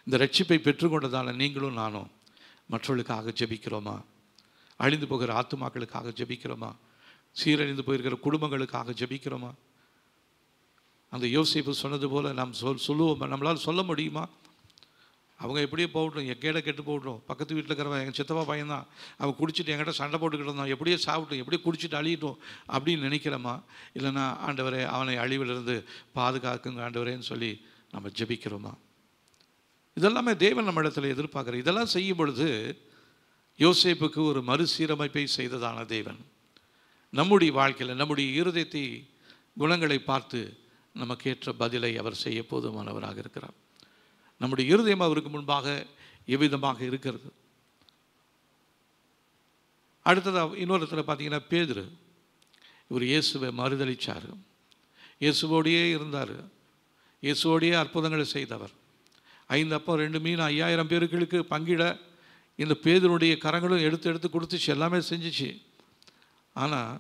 S1: இந்த ரட்சிப்பை பெற்றுக்கொண்டதான நீங்களும் நானும் மற்றவர்களுக்காக ஜெபிக்கிறோமா? அழிந்து போகிற ஆத்துமாக்களுக்காக ஜெபிக்கிறோமா? சீரழிந்து போயிருக்கிற குடும்பங்களுக்காக ஜெபிக்கிறோமா? அந்த யோசேப்பு சொன்னது போல் நாம் சொல்லுவோமா? நம்மளால் சொல்ல முடியுமா? அவங்க எப்படியே போகட்டும், எங்கேட கெட்டு போகட்டும், பக்கத்து வீட்டில் இருக்கிறவன் எங்கள் சித்தப்பா பையன்தான், அவன் குடிச்சிட்டு என்கிட்ட சண்டை போட்டுக்கிட்டு இருந்தான், எப்படியே சாப்பிட்டோம், எப்படியே குடிச்சிட்டு அழியட்டும் அப்படின்னு நினைக்கிறோமா? இல்லைனா ஆண்டவரே அவனை அழிவிலிருந்து பாதுகாக்குங்க ஆண்டவரேன்னு சொல்லி நம்ம ஜெபிக்கிறோமா? இதெல்லாமே தேவன் நம்ம இடத்துல எதிர்பார்க்குற. இதெல்லாம் செய்யும் பொழுது யோசேப்புக்கு ஒரு மறுசீரமைப்பை செய்ததான தேவன் நம்முடைய வாழ்க்கையில் நம்முடைய இருதயத்தை குணங்களை பார்த்து நமக்கேற்ற பதிலை அவர் செய்ய போதுமானவராக இருக்கிறார். நம்முடைய இருதயம் அவருக்கு முன்பாக எவ்விதமாக இருக்கிறது. அடுத்ததாக இன்னொருத்தர பார்த்தீங்கன்னா பேதுரு. இவர் இயேசுவை மறுதளித்தார், இயேசுவோடையே இருந்தார், இயேசுவோடையே அற்புதங்களை செய்தவர். 5 அப்பம் 2 மீன் 5000 பேருக்கு பங்கிட இந்த பேதுருடைய கரங்களும் எடுத்து கொடுத்துச்சு, எல்லாமே செஞ்சிச்சு. ஆனால்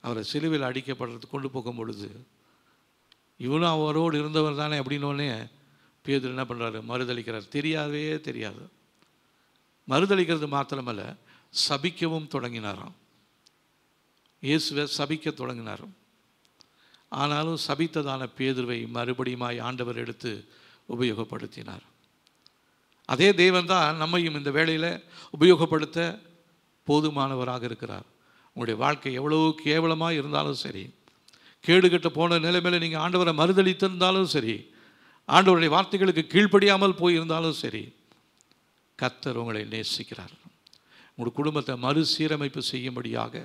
S1: அவரை சிலுவையில் அடிக்கப்படுறது கொண்டு போகும் பொழுது இவனும் அவரோடு இருந்தவர் தானே அப்படின்னோடனே பேதுரு என்ன பண்ணுறாரு, மறுதளிக்கிறார். தெரியாது. மறுதளிக்கிறது மாத்திரமல்ல, சபிக்கவும் தொடங்கினாராம். இயேசுவை சபிக்க தொடங்கினாராம். ஆனாலும் சபித்ததான பேதுருவை மறுபடியுமாய் ஆண்டவர் எடுத்து உபயோகப்படுத்தினார். அதே தேவன் தான் நம்மையும் இந்த வேளையில் உபயோகப்படுத்த போதுமானவராக இருக்கிறார். உங்களுடைய வாழ்க்கை எவ்வளோ கேவலமாக இருந்தாலும் சரி, கேடுகட்ட போன நிலைமையில் நீங்கள் ஆண்டவரை மறுதளித்திருந்தாலும் சரி, ஆண்டவருடைய வார்த்தைகளுக்கு கீழ்ப்படியாமல் போயிருந்தாலும் சரி, கர்த்தர் உங்களை நேசிக்கிறார். உங்கள் குடும்பத்தை மறுசீரமைப்பு செய்யும்படியாக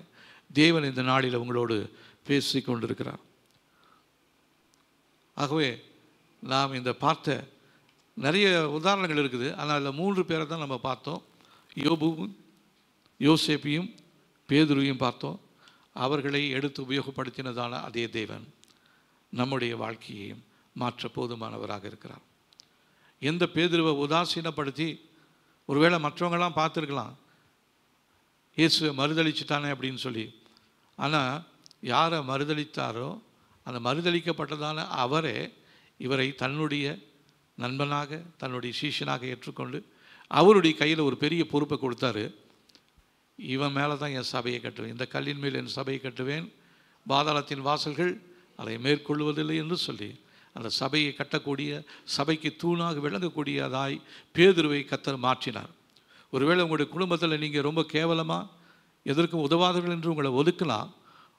S1: தேவன் இந்த நாளில் உங்களோடு பேசி கொண்டிருக்கிறார். ஆகவே நாம் இந்த பார்த்த நிறைய உதாரணங்கள் இருக்குது. ஆனால் அதில் 3 பேரை தான் நம்ம பார்த்தோம். யோபுவும் யோசேப்பையும் பேதுருவையும் பார்த்தோம். அவர்களை எடுத்து உபயோகப்படுத்தினதான அதே தேவன் நம்முடைய வாழ்க்கையையும் மாற்ற போதுமானவராக இருக்கிறார். எந்த பேதுருவை உதாசீனப்படுத்தி ஒருவேளை மற்றவங்களாம் பார்த்துருக்கலாம், இயேசுவை மறுதளிச்சுட்டானே அப்படின்னு சொல்லி. ஆனால் யாரை மறுதளித்தாரோ அந்த மறுதளிக்கப்பட்டதான அவரே இவரை தன்னுடைய நண்பனாக தன்னுடைய சீஷனாக ஏற்றுக்கொண்டு அவருடைய கையில் ஒரு பெரிய பொறுப்பை கொடுத்தாரு. இவன் மேலே தான் என் சபையை கட்டுவேன், இந்த கல்லின் மேல் என் சபையை கட்டுவேன், பாதாளத்தின் வாசல்கள் அதை மேற்கொள்வதில்லை என்று சொல்லி அந்த சபையை கட்டக்கூடிய, சபைக்கு தூணாக விளங்கக்கூடியதாய் பேதுருவை கர்த்தர் மாற்றினார். ஒருவேளை உங்களுடைய குடும்பத்தில் நீங்கள் ரொம்ப கேவலமாக எதற்கும் உதவாதவர்கள் என்று உங்களை ஒதுக்கலாம்,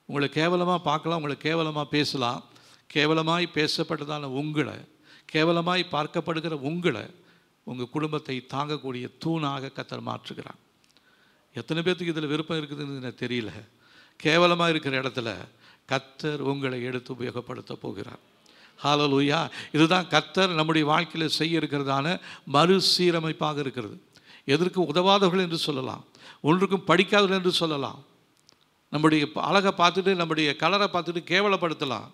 S1: உங்களை கேவலமாக பார்க்கலாம், உங்களை கேவலமாக பேசலாம். கேவலமாய் பேசப்பட்டதான உங்களை, கேவலமாய் பார்க்கப்படுகிற உங்களை உங்கள் குடும்பத்தை தாங்கக்கூடிய தூணாக கர்த்தர் மாற்றுகிறார். எத்தனை பேர்த்துக்கு இதில் விருப்பம் இருக்குதுன்னு எனக்கு தெரியல. கேவலமாக இருக்கிற இடத்துல கர்த்தர் உங்களை எடுத்து உபயோகப்படுத்த போகிறார். ஹல்லேலூயா! இதுதான் கர்த்தர் நம்முடைய வாழ்க்கையில் செய்ய இருக்கிறதான மறுசீரமைப்பாக இருக்கிறது. எதற்கு உதவாதவர்கள் என்று சொல்லலாம், ஒன்றுக்கும் படிக்காதவர்கள் என்று சொல்லலாம், நம்முடைய அழகை பார்த்துட்டு நம்முடைய கலரை பார்த்துட்டு கேவலப்படுத்தலாம்,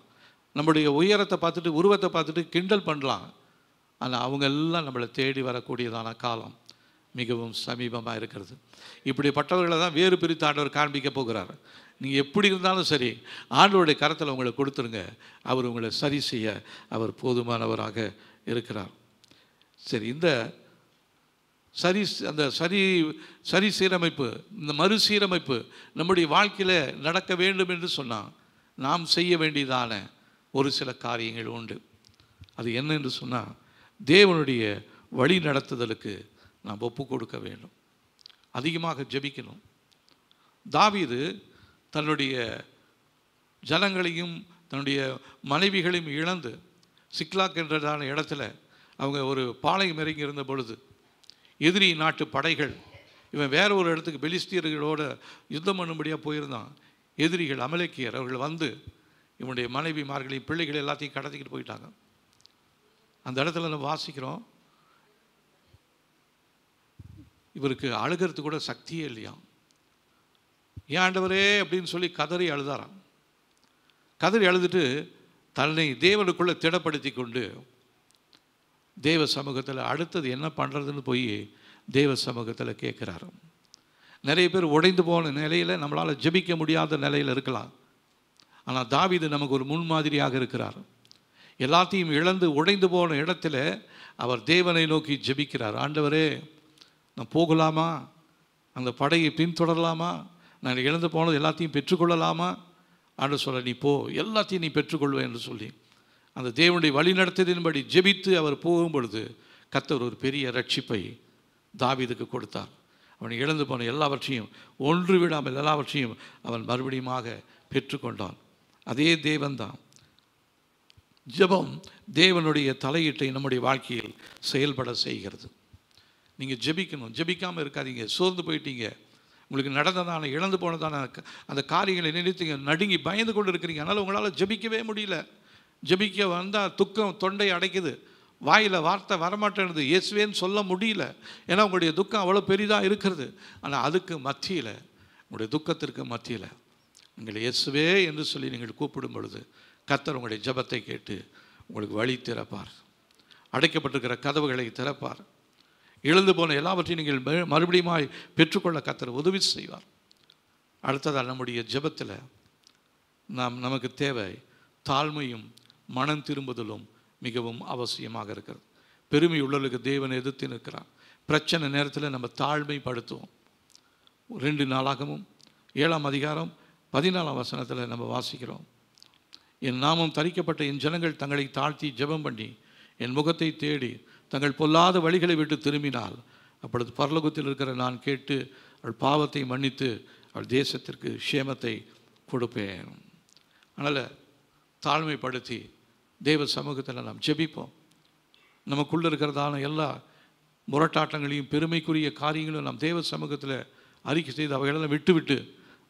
S1: நம்முடைய உயரத்தை பார்த்துட்டு உருவத்தை பார்த்துட்டு கிண்டல் பண்ணலாம். ஆனால் அவங்க எல்லாம் நம்மளை தேடி வரக்கூடியதான காலம் மிகவும் சமீபமாக இருக்கிறது. இப்படிப்பட்டவர்களை தான் வேறு பிரித்து ஆண்டவர் காண்பிக்க போகிறார். நீங்கள் எப்படி இருந்தாலும் சரி, ஆண்டவருடைய கரத்தில் உங்களை கொடுத்துருங்க, அவர் உங்களை சரி செய்ய அவர் போதுமானவராக இருக்கிறார். சரி, இந்த அந்த சரி சீரமைப்பு, இந்த மறுசீரமைப்பு நம்முடைய வாழ்க்கையில் நடக்க வேண்டும் என்று சொன்னால் நாம் செய்ய வேண்டியதான ஒரு சில காரியங்கள் உண்டு. அது என்ன என்று சொன்னால், தேவனுடைய வழி நடத்துதலுக்கு நாம் ஒப்பு கொடுக்க வேண்டும், அதிகமாக ஜெபிக்கணும். தாவீது தன்னுடைய ஜனங்களையும் தன்னுடைய மனைவிகளையும் இழந்து சிக்லாக் என்றதான இடத்துல அவங்க ஒரு பாளையம் இறங்கி இருந்த பொழுது எதிரி நாட்டு படைகள், இவன் வேற ஒரு இடத்துக்கு பெலிஸ்தியர்களோட யுத்தம் பண்ணும்படியாக போயிருந்தான். எதிரிகள் அமலேக்கியர் அவர்கள் வந்து இவனுடைய மனைவிமார்களையும் பிள்ளைகள் எல்லாத்தையும் கடத்திக்கிட்டு போயிட்டாங்க. அந்த இடத்துல நம்ம வாசிக்கிறோம், இவருக்கு அழுகிறது கூட சக்தியே இல்லையா. ஏன் ஆண்டவரே அப்படின்னு சொல்லி கதறி அழுதாராம். கதறி அழுதுட்டு தன்னை தேவனுக்குள்ளே திடப்படுத்தி கொண்டு தேவ சமூகத்தில் அடுத்தது என்ன பண்ணுறதுன்னு போய் தேவ சமூகத்தில் கேட்குறாரு. நிறைய பேர் உடைந்து போன நிலையில் நம்மளால் ஜெபிக்க முடியாத நிலையில் இருக்கலாம். ஆனால் தாவீது நமக்கு ஒரு முன்மாதிரியாக இருக்கிறார். எல்லாத்தையும் இழந்து உடைந்து போன இடத்துல அவர் தேவனை நோக்கி ஜெபிக்கிறார். ஆண்டவரே, நான் போகலாமா, அந்த படையை பின்தொடரலாமா, நான் இழந்து போனது எல்லாத்தையும் பெற்றுக்கொள்ளலாமா? ஆண்டவர் சொல்ல, நீ போ, எல்லாத்தையும் நீ பெற்றுக்கொள்வேன் என்று சொல்லி அந்த தேவனுடைய வழி நடத்தியதின்படி ஜெபித்து அவர் போகும் பொழுது கர்த்தர் ஒரு பெரிய ரட்சிப்பை தாவீதுக்கு கொடுத்தார். அவன் இழந்து போன எல்லாவற்றையும் ஒன்று விடாமல் எல்லாவற்றையும் அவன் மறுபடியுமாக பெற்றுக்கொண்டான். அதே தேவன்தான். ஜெபம் தேவனுடைய தலையீட்டை நம்முடைய வாழ்க்கையில் செயல்பட செய்கிறது. நீங்கள் ஜெபிக்கணும், ஜெபிக்காமல் இருக்காதீங்க. சோர்ந்து போயிட்டீங்க, உங்களுக்கு நடந்ததான இழந்து போனதான அந்த காரியங்களை நினைத்தீங்க, நடுங்கி பயந்து கொண்டு இருக்கிறீங்க. அதனால் உங்களால் ஜெபிக்கவே முடியல. ஜெபிக்க வந்தால் துக்கம் தொண்டை அடைக்குது, வாயில் வார்த்தை வரமாட்டேன்னுது, இயேசுவேன்னு சொல்ல முடியல. ஏன்னா உங்களுடைய துக்கம் அவ்வளோ பெரிதாக இருக்கிறது. ஆனால் அதுக்கு மத்தியில், உங்களுடைய துக்கத்திற்கு மத்தியில் நீங்கள் இயேசுவே என்று சொல்லி நீங்கள் கூப்பிடும் பொழுது கர்த்தர் உங்களுடைய ஜெபத்தை கேட்டு உங்களுக்கு வழி திறப்பார். அடைக்கப்பட்டிருக்கிற கதவுகளை திறப்பார். இழந்து போன எல்லாவற்றையும் நீங்கள் மறுபடியும் பெற்றுக்கொள்ள கர்த்தர் உதவி செய்வார். அடுத்ததாக நம்முடைய ஜெபத்தில் நமக்கு தேவை தாழ்மையும் மனம் திரும்புதலும் மிகவும் அவசியமாக இருக்கிறது. பெருமை உள்ளவர்களுக்கு தேவன் எதிர்த்து நிற்கிறார். பிரச்சனை நேரத்தில் நம்ம தாழ்மைப்படுத்துவோம். 2 நாளாகமும் 7ஆம் அதிகாரம் 14ஆம் வசனத்தில் நம்ம வாசிக்கிறோம், என் நாமம் தரிக்கப்பட்ட என் ஜனங்கள் தங்களை தாழ்த்தி ஜெபம் பண்ணி என் முகத்தை தேடி தங்கள் பொல்லாத வழிகளை விட்டு திரும்பினால் அப்பொழுது பரலோகத்தில் இருக்கிற நான் கேட்டு அவள் பாவத்தை மன்னித்து அவள் தேசத்திற்கு க்ஷேமத்தை கொடுப்பேன். அதனால் தாழ்மைப்படுத்தி தேவ சமூகத்தில் நாம் ஜெபிப்போம். நமக்குள்ளே இருக்கிறதான எல்லா முரட்டாட்டங்களையும் பெருமைக்குரிய காரியங்களும் நாம் தேவ சமூகத்தில் அறிக்கை செய்து அவைகளெல்லாம் விட்டுவிட்டு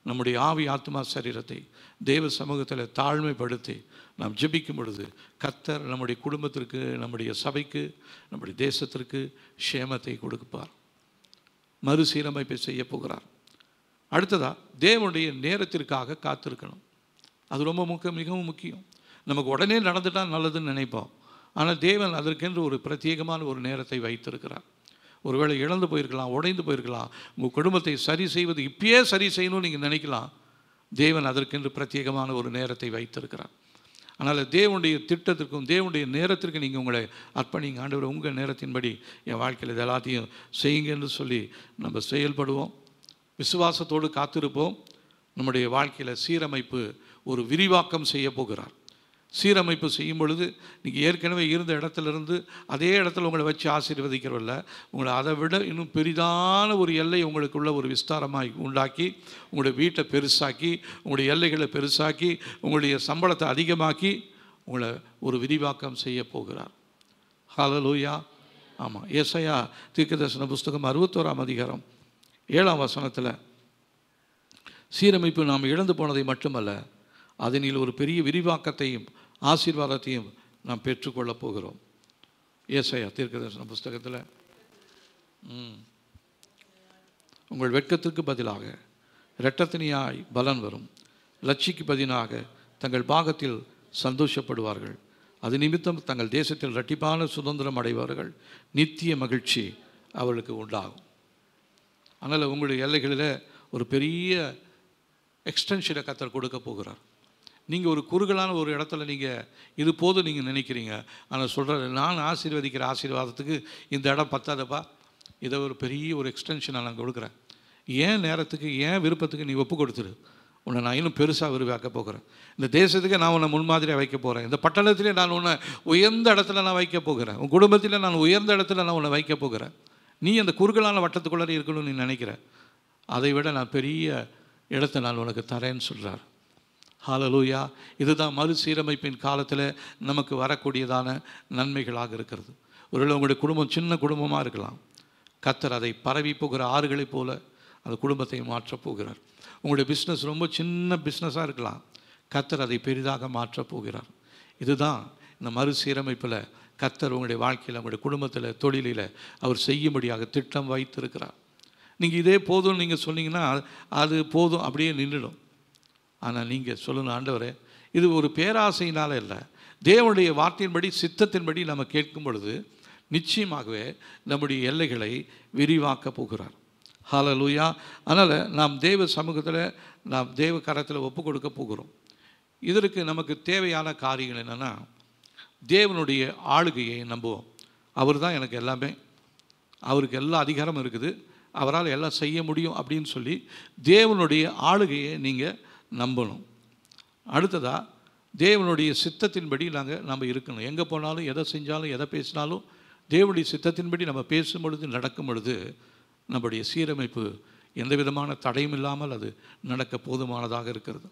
S1: நம்முடைய ஆவி ஆத்மா சரீரத்தை தேவ சமூகத்தில் தாழ்மைப்படுத்தி நாம் ஜெபிக்கும் பொழுது கர்த்தர் நம்முடைய குடும்பத்திற்கு, நம்முடைய சபைக்கு, நம்முடைய தேசத்திற்கு க்ஷேமத்தை கொடுப்பார், மறுசீரமைப்பை செய்ய போகிறார். அடுத்ததாக தேவனுடைய நேரத்திற்காக காத்திருக்கணும். அது ரொம்ப மிகவும் முக்கியம். நமக்கு உடனே நடந்துட்டால் நல்லதுன்னு நினைப்போம். ஆனால் தேவன் அதற்கென்று ஒரு பிரத்யேகமான ஒரு நேரத்தை வைத்திருக்கிறார். ஒருவேளை இழந்து போயிருக்கலாம், உடைந்து போயிருக்கலாம். உங்கள் குடும்பத்தை சரி செய்வது இப்பயே சரி செய்யணும்னு நீங்கள் நினைக்கலாம். தேவன் அதற்கென்று பிரத்யேகமான ஒரு நேரத்தை வைத்திருக்கிறார். அதனால் தேவனுடைய திட்டத்திற்கும் தேவனுடைய நேரத்திற்கு நீங்கள் உங்களை அர்ப்பணிங்க. ஆண்டவர், உங்கள் நேரத்தின்படி என் வாழ்க்கையில் இது எல்லாத்தையும் செய்யுங்க என்று சொல்லி நம்ம செயல்படுவோம். விசுவாசத்தோடு காத்திருப்போம். நம்முடைய வாழ்க்கையில் சீரமைப்பு ஒரு விரிவாக்கம் செய்ய போகிறார். சீரமைப்பு செய்யும் பொழுது நீங்கள் ஏற்கனவே இருந்த இடத்துலேருந்து அதே இடத்துல உங்களை வச்சு ஆசீர்வதிக்கிறவல்ல, உங்களை அதை விட இன்னும் பெரிதான ஒரு எல்லை உங்களுக்குள்ள ஒரு விஸ்தாரமாக உண்டாக்கி உங்களுடைய வீட்டை பெருசாக்கி உங்களுடைய எல்லைகளை பெருசாக்கி உங்களுடைய சம்பளத்தை அதிகமாக்கி உங்களை ஒரு விரிவாக்கம் செய்ய போகிறார். ஹல்லேலூயா. ஆமாம், ஏசாயா தீர்க்கதரிசன புஸ்தகம் 61ஆம் அதிகாரம் 7ஆம் வசனத்தில் சீரமைப்பு நாம் இழந்து போனதை மட்டுமல்ல, அதனில் ஒரு பெரிய விரிவாக்கத்தையும் ஆசீர்வாதத்தையும் நாம் பெற்றுக்கொள்ளப் போகிறோம். ஏசாயா தீர்க்கதரிசன புஸ்தகத்தில் உங்கள் வெட்கத்திற்கு பதிலாக இரட்டத்தினியாய் பலன் வரும், லட்சிக்கு பதிலாக தங்கள் பாகத்தில் சந்தோஷப்படுவார்கள், அது நிமித்தம் தங்கள் தேசத்தில் இரட்டிப்பான சுதந்திரம் அடைவார்கள், நித்திய மகிழ்ச்சி அவர்களுக்கு உண்டாகும். அதனால் உங்களுடைய எல்லைகளில் ஒரு பெரிய எக்ஸ்டென்ஷனை கர்த்தர் கொடுக்க போகிறார். நீங்கள் ஒரு குறுகலான ஒரு இடத்துல நீங்கள் இது போதும் நீங்கள் நினைக்கிறீங்க. ஆனால் சொல்கிற நான் ஆசீர்வதிக்கிற ஆசீர்வாதத்துக்கு இந்த இடம் பத்தாதப்பா, இதை ஒரு பெரிய ஒரு எக்ஸ்டென்ஷனாக நான் கொடுக்குறேன். ஏன் நேரத்துக்கு, ஏன் விருப்பத்துக்கு நீ ஒப்பு கொடுத்துரு. உன்னை நான் இன்னும் பெருசாக விரும்பாக்க போகிறேன். இந்த தேசத்துக்கு நான் உன்னை முன்மாதிரியாக வைக்க போகிறேன். இந்த பட்டணத்திலே நான் உன்னை உயர்ந்த இடத்துல நான் வைக்க போகிறேன். உன் குடும்பத்தில் நான் உயர்ந்த இடத்துல நான் உன்னை வைக்க போகிறேன். நீ அந்த குறுகலான வட்டத்துக்குள்ளே இருக்கணும்னு நீ நினைக்கிற, அதை விட நான் பெரிய இடத்தை நான் உனக்கு தரேன்னு சொல்கிறார். ஹல்லேலூயா. இதுதான் மறுசீரமைப்பின் காலத்தில் நமக்கு வரக்கூடியதான நன்மைகளாக இருக்கிறது. ஒருவேளை உங்களுடைய குடும்பம் சின்ன குடும்பமாக இருக்கலாம். கர்த்தர் அதை பரவி போகிற ஆறுகளைப் போல அந்த குடும்பத்தை மாற்றப் போகிறார். உங்களுடைய பிஸ்னஸ் ரொம்ப சின்ன பிஸ்னஸாக இருக்கலாம். கர்த்தர் அதை பெரிதாக மாற்றப் போகிறார். இதுதான் இந்த மறுசீரமைப்பில் கர்த்தர் உங்களுடைய வாழ்க்கையில், உங்களுடைய குடும்பத்தில், தொழிலில் அவர் செய்யும்படியாக திட்டம் வைத்திருக்கிறார். நீங்கள் இதே போதும்னு நீங்கள் சொன்னீங்கன்னா அது போதும், அப்படியே நின்றுடும். ஆனால் நீங்கள் சொல்லணும், ஆண்டவரே இது ஒரு பேராசையினால் இல்லை, தேவனுடைய வார்த்தையின்படி சித்தத்தின்படி நம்ம கேட்கும் பொழுது நிச்சயமாகவே நம்முடைய எல்லைகளை விரிவாக்க போகிறார். ஹல்லேலூயா. அதனால் நாம் தேவ சமூகத்தில், நாம் தேவ கரத்தில் ஒப்பு கொடுக்க போகிறோம். இதற்கு நமக்கு தேவையான காரியங்கள் என்னென்னா, தேவனுடைய ஆளுகையை நம்புவோம். அவர் தான் எனக்கு எல்லாமே, அவருக்கு எல்லா அதிகாரமும் இருக்குது, அவரால் எல்லாம் செய்ய முடியும் அப்படின்னு சொல்லி தேவனுடைய ஆளுகையை நீங்கள் நம்பணும். அடுத்ததாக தேவனுடைய சித்தத்தின்படி நம்ம இருக்கணும். எங்கே போனாலும், எதை செஞ்சாலும், எதை பேசினாலும் தேவனுடைய சித்தத்தின்படி நம்ம பேசும் பொழுது, நடக்கும் பொழுது நம்முடைய சீரமைப்பு எந்த விதமான தடையும் இல்லாமல் அது நடக்க போதுமானதாக இருக்கிறது.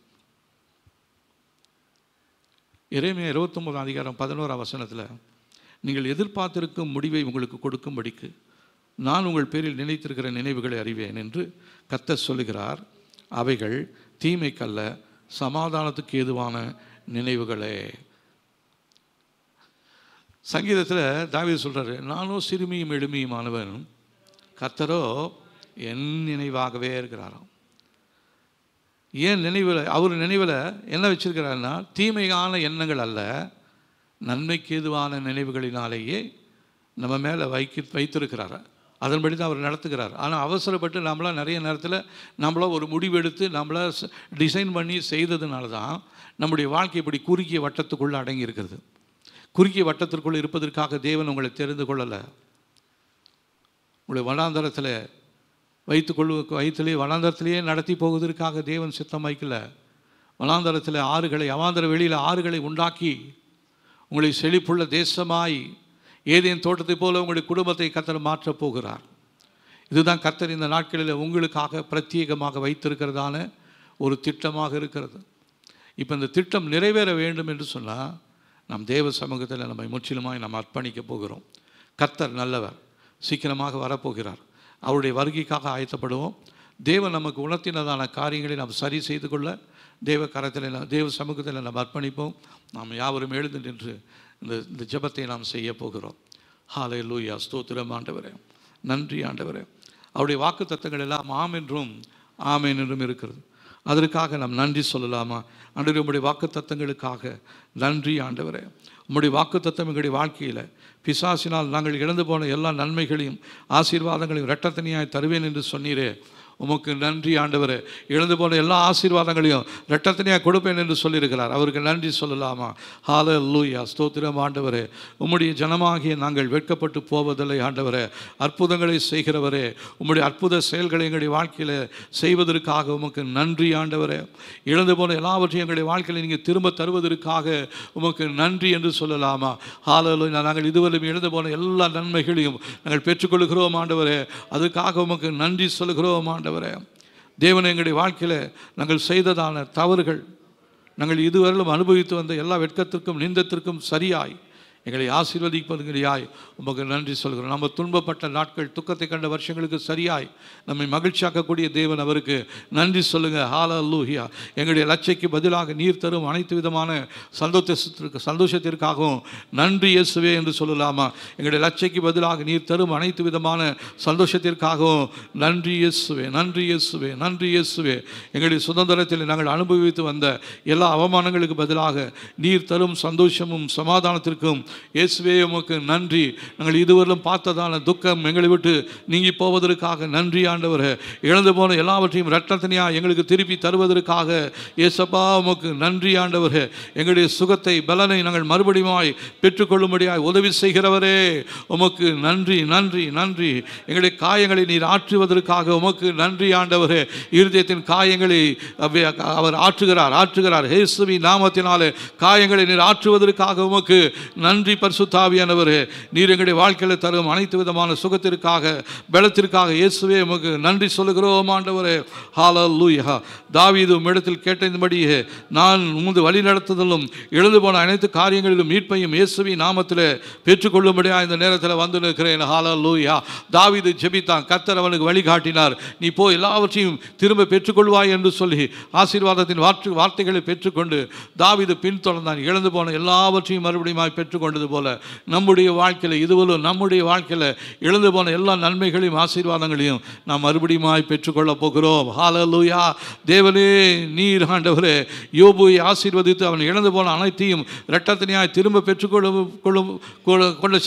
S1: எரேமியா 29:11 நீங்கள் எதிர்பார்த்திருக்கும் முடிவை உங்களுக்கு கொடுக்கும்படிக்கு நான் உங்கள் பேரில் நினைத்திருக்கிற நினைவுகளை அறிவேன் என்று கர்த்தர் சொல்லுகிறார். அவைகள் தீமைக்கல்ல, சமாதானத்துக்கு ஏதுவான நினைவுகளே. சங்கீதத்தில் தாவீது சொல்கிறாரு, நானும் சிறுமியும் எளிமையுமானவன், கர்த்தரோ என் நினைவாகவே இருக்கிறாராம். ஏன் நினைவில், அவர் நினைவில் என்ன வச்சிருக்கிறாருன்னா, தீமையான எண்ணங்கள் அல்ல, நன்மைக்கு ஏதுவான நினைவுகளினாலேயே நம்ம மேலே வைத்திருக்கிறார். அதன்படி தான் அவர் நடத்துகிறார். ஆனால் அவசரப்பட்டு நம்மளாம் நிறைய நேரத்தில் நம்மளாம் ஒரு முடிவெடுத்து நம்மளாம் டிசைன் பண்ணி செய்ததுனால தான் நம்முடைய வாழ்க்கை இப்படி குறுகிய வட்டத்துக்குள்ளே அடங்கி இருக்கிறது. குறுகிய வட்டத்திற்குள்ளே இருப்பதற்காக தேவன் உங்களை தெரிந்து கொள்ளலை. உங்களை வனாந்தரத்தில் வனாந்தரத்திலேயே நடத்தி போவதற்காக தேவன் சித்தம் வைக்கல. வனாந்தரத்தில் ஆறுகளை, அவாந்தர வெளியில் ஆறுகளை உண்டாக்கி உங்களை செழிப்புள்ள தேசமாய் ஏதேன் தோட்டத்தை போல உங்களுடைய குடும்பத்தை கர்த்தர் மாற்றப் போகிறார். இதுதான் கர்த்தர் இந்த நாட்களில் உங்களுக்காக பிரத்யேகமாக வைத்திருக்கிறதான ஒரு திட்டமாக இருக்கிறது. இப்போ இந்த திட்டம் நிறைவேற வேண்டும் என்று சொன்னால் நாம் தேவ சமூகத்தில் நம்மை முற்றிலுமாய் நாம் அர்ப்பணிக்க போகிறோம். கர்த்தர் நல்லவர், சீக்கிரமாக வரப்போகிறார். அவருடைய வருகைக்காக ஆயத்தப்படுவோம். தேவன் நமக்கு உணர்த்தினதான காரியங்களை நாம் சரி செய்து கொள்ள தேவ கரத்தில், தேவ சமூகத்தில் நாம் அர்ப்பணிப்போம். நாம் யாவரும் எழுந்து நின்று இந்த ஜெபத்தை நாம் செய்ய போகிறோம். ஹல்லேலூயா. ஸ்தோத்திரம் ஆண்டவரே, நன்றி ஆண்டவரே. அவருடைய வாக்கு தத்தங்கள் எல்லாம் ஆம் என்றும் ஆமேன் என்றும் இருக்கிறது. அதற்காக நாம் நன்றி சொல்லலாமா? ஆண்டவரே, உம்முடைய வாக்கு தத்தங்களுக்காக நன்றி ஆண்டவரே. உம்முடைய வாக்கு தத்தம் எங்களுடைய வாழ்க்கையில் பிசாசினால் நாங்கள் இழந்து போன எல்லா நன்மைகளையும் ஆசீர்வாதங்களையும் இரட்டத்தனியாய் தருவேன் என்று சொன்னீரே, உமக்கு நன்றி ஆண்டவரே. இழந்து போன எல்லா ஆசீர்வாதங்களையும் இரட்டத்தனியாக கொடுப்பேன் என்று சொல்லியிருக்கிறார். அவருக்கு நன்றி சொல்லலாமா? ஹல்லேலூயா. ஸ்தோத்திரம் ஆண்டவரே. உம்முடைய ஜனமாகிய நாங்கள் வெட்கப்பட்டு போவதில்லை ஆண்டவரே. அற்புதங்களை செய்கிறவரே, உம்முடைய அற்புத செயல்களை எங்களுடைய வாழ்க்கையில் செய்வதற்காக உமக்கு நன்றி ஆண்டவரே. இழந்து போன எல்லாவற்றையும் எங்களுடைய வாழ்க்கையில் நீங்கள் திரும்ப தருவதற்காக உமக்கு நன்றி என்று சொல்லலாமா? ஹல்லேலூயா. நாங்கள் இதுவரையும் இழந்து போன எல்லா நன்மைகளையும் நாங்கள் பெற்றுக்கொள்கிறோம் ஆண்டவரே. அதுக்காக உமக்கு நன்றி சொல்கிறோம் ஆண்டவரே. தேவன், எங்களுடைய வாழ்க்கையில் நாங்கள் செய்ததான தவறுகள், நாங்கள் இதுவரையிலும் அனுபவித்து வந்த எல்லா வெட்கத்திற்கும் நிந்தத்திற்கும் சரியாய் எங்களை ஆசீர்வதிப்பதுங்களையாய் உமக்கு நன்றி சொல்கிறோம். நம்ம துன்பப்பட்ட நாட்கள், துக்கத்தை கண்ட வருஷங்களுக்கு சரியாய் நம்மை மகிழ்ச்சியாக்கக்கூடிய தேவன், அவருக்கு நன்றி சொல்லுங்கள். ஹல்லேலூயா. எங்களுடைய லட்சைக்கு பதிலாக நீர் தரும் அனைத்து விதமான சந்தோஷத்திற்காகவும் நன்றி இயேசுவே என்று சொல்லலாமா? எங்களுடைய லட்சைக்கு பதிலாக நீர் தரும் அனைத்து விதமான சந்தோஷத்திற்காகவும் நன்றி இயேசுவே, நன்றி இயேசுவே, நன்றி இயேசுவே. எங்களுடைய சுதந்திரத்தில் நாங்கள் அனுபவித்து வந்த எல்லா அவமானங்களுக்கு பதிலாக நீர் தரும் சந்தோஷமும் சமாதானத்திற்கும் இயேசுவே உமக்கு நன்றி. நாங்கள் இதுவரையிலும் பார்த்ததான துக்கம் எங்களை விட்டு நீங்கி போவதற்காக நன்றி ஆண்டவரே. இழந்து போன எல்லாவற்றையும் இரட்டத்தனையாக எங்களுக்கு திருப்பி தருவதற்காக இயேசப்பா உமக்கு நன்றி ஆண்டவரே. எங்களுடைய சுகத்தை பலனை நாங்கள் மறுபடியும் பெற்றுக்கொள்ளும்படியாய் உதவி செய்கிறவரே உமக்கு நன்றி நன்றி நன்றி. எங்களுடைய காயங்களை நீர் ஆற்றுவதற்காக உமக்கு நன்றி ஆண்டவரே. இருதயத்தின் காயங்களை அவர் ஆற்றுகிறார். இயேசுவின் நாமத்தினாலே காயங்களை நீர் ஆற்றுவதற்காக உமக்கு நன்றி பரிசுத்தாவியானவரே. நீர் எங்களுடைய வாழ்க்கையில் தரும் அனைத்து விதமான சுகத்திற்காக பலத்திற்காக இயேசுவே உமக்கு நன்றி சொல்லுகிறோம் ஆண்டவரே. ஹல்லேலூயா. தாவீது உம்மிடத்தில் கேட்டபடியே நான் உமது வழி நடத்துதலும் எழுந்து போன அனைத்து காரியங்களிலும் மீட்பையும் இயேசுவின் நாமத்தில் பெற்றுக்கொள்ளும்படியாக இந்த நேரத்தில் வந்து நிற்கிறேன். ஹல்லேலூயா. தாவீது ஜெபித்தான், கர்த்தர் அவனுக்கு வழிகாட்டினார். நீ போய் எல்லாவற்றையும் திரும்ப பெற்றுக்கொள்வாய் என்று சொல்லி ஆசீர்வாதத்தின் வார்த்தைகளை பெற்றுக்கொண்டு தாவீது பின்தொடர்ந்தான். இழந்து போன எல்லாவற்றையும் மறுபடியும் பெற்றுக்கொண்டது போல நம்முடைய வாழ்க்கையில் இதுவரை நம்முடைய வாழ்க்கையில் இழந்து போன எல்லா நன்மைகளையும் ஆசீர்வாதங்களையும் நாம் மறுபடியும் பெற்றுக்கொள்ளப் போகிறோம். ஹல்லேலூயா. தேவனே நீர் ஆண்டவரே யோபுவை ஆசீர்வதித்து அவன் இழந்து போன அனைத்தையும் இரட்டத்தனையாய் திரும்ப பெற்றுக்கொள்ள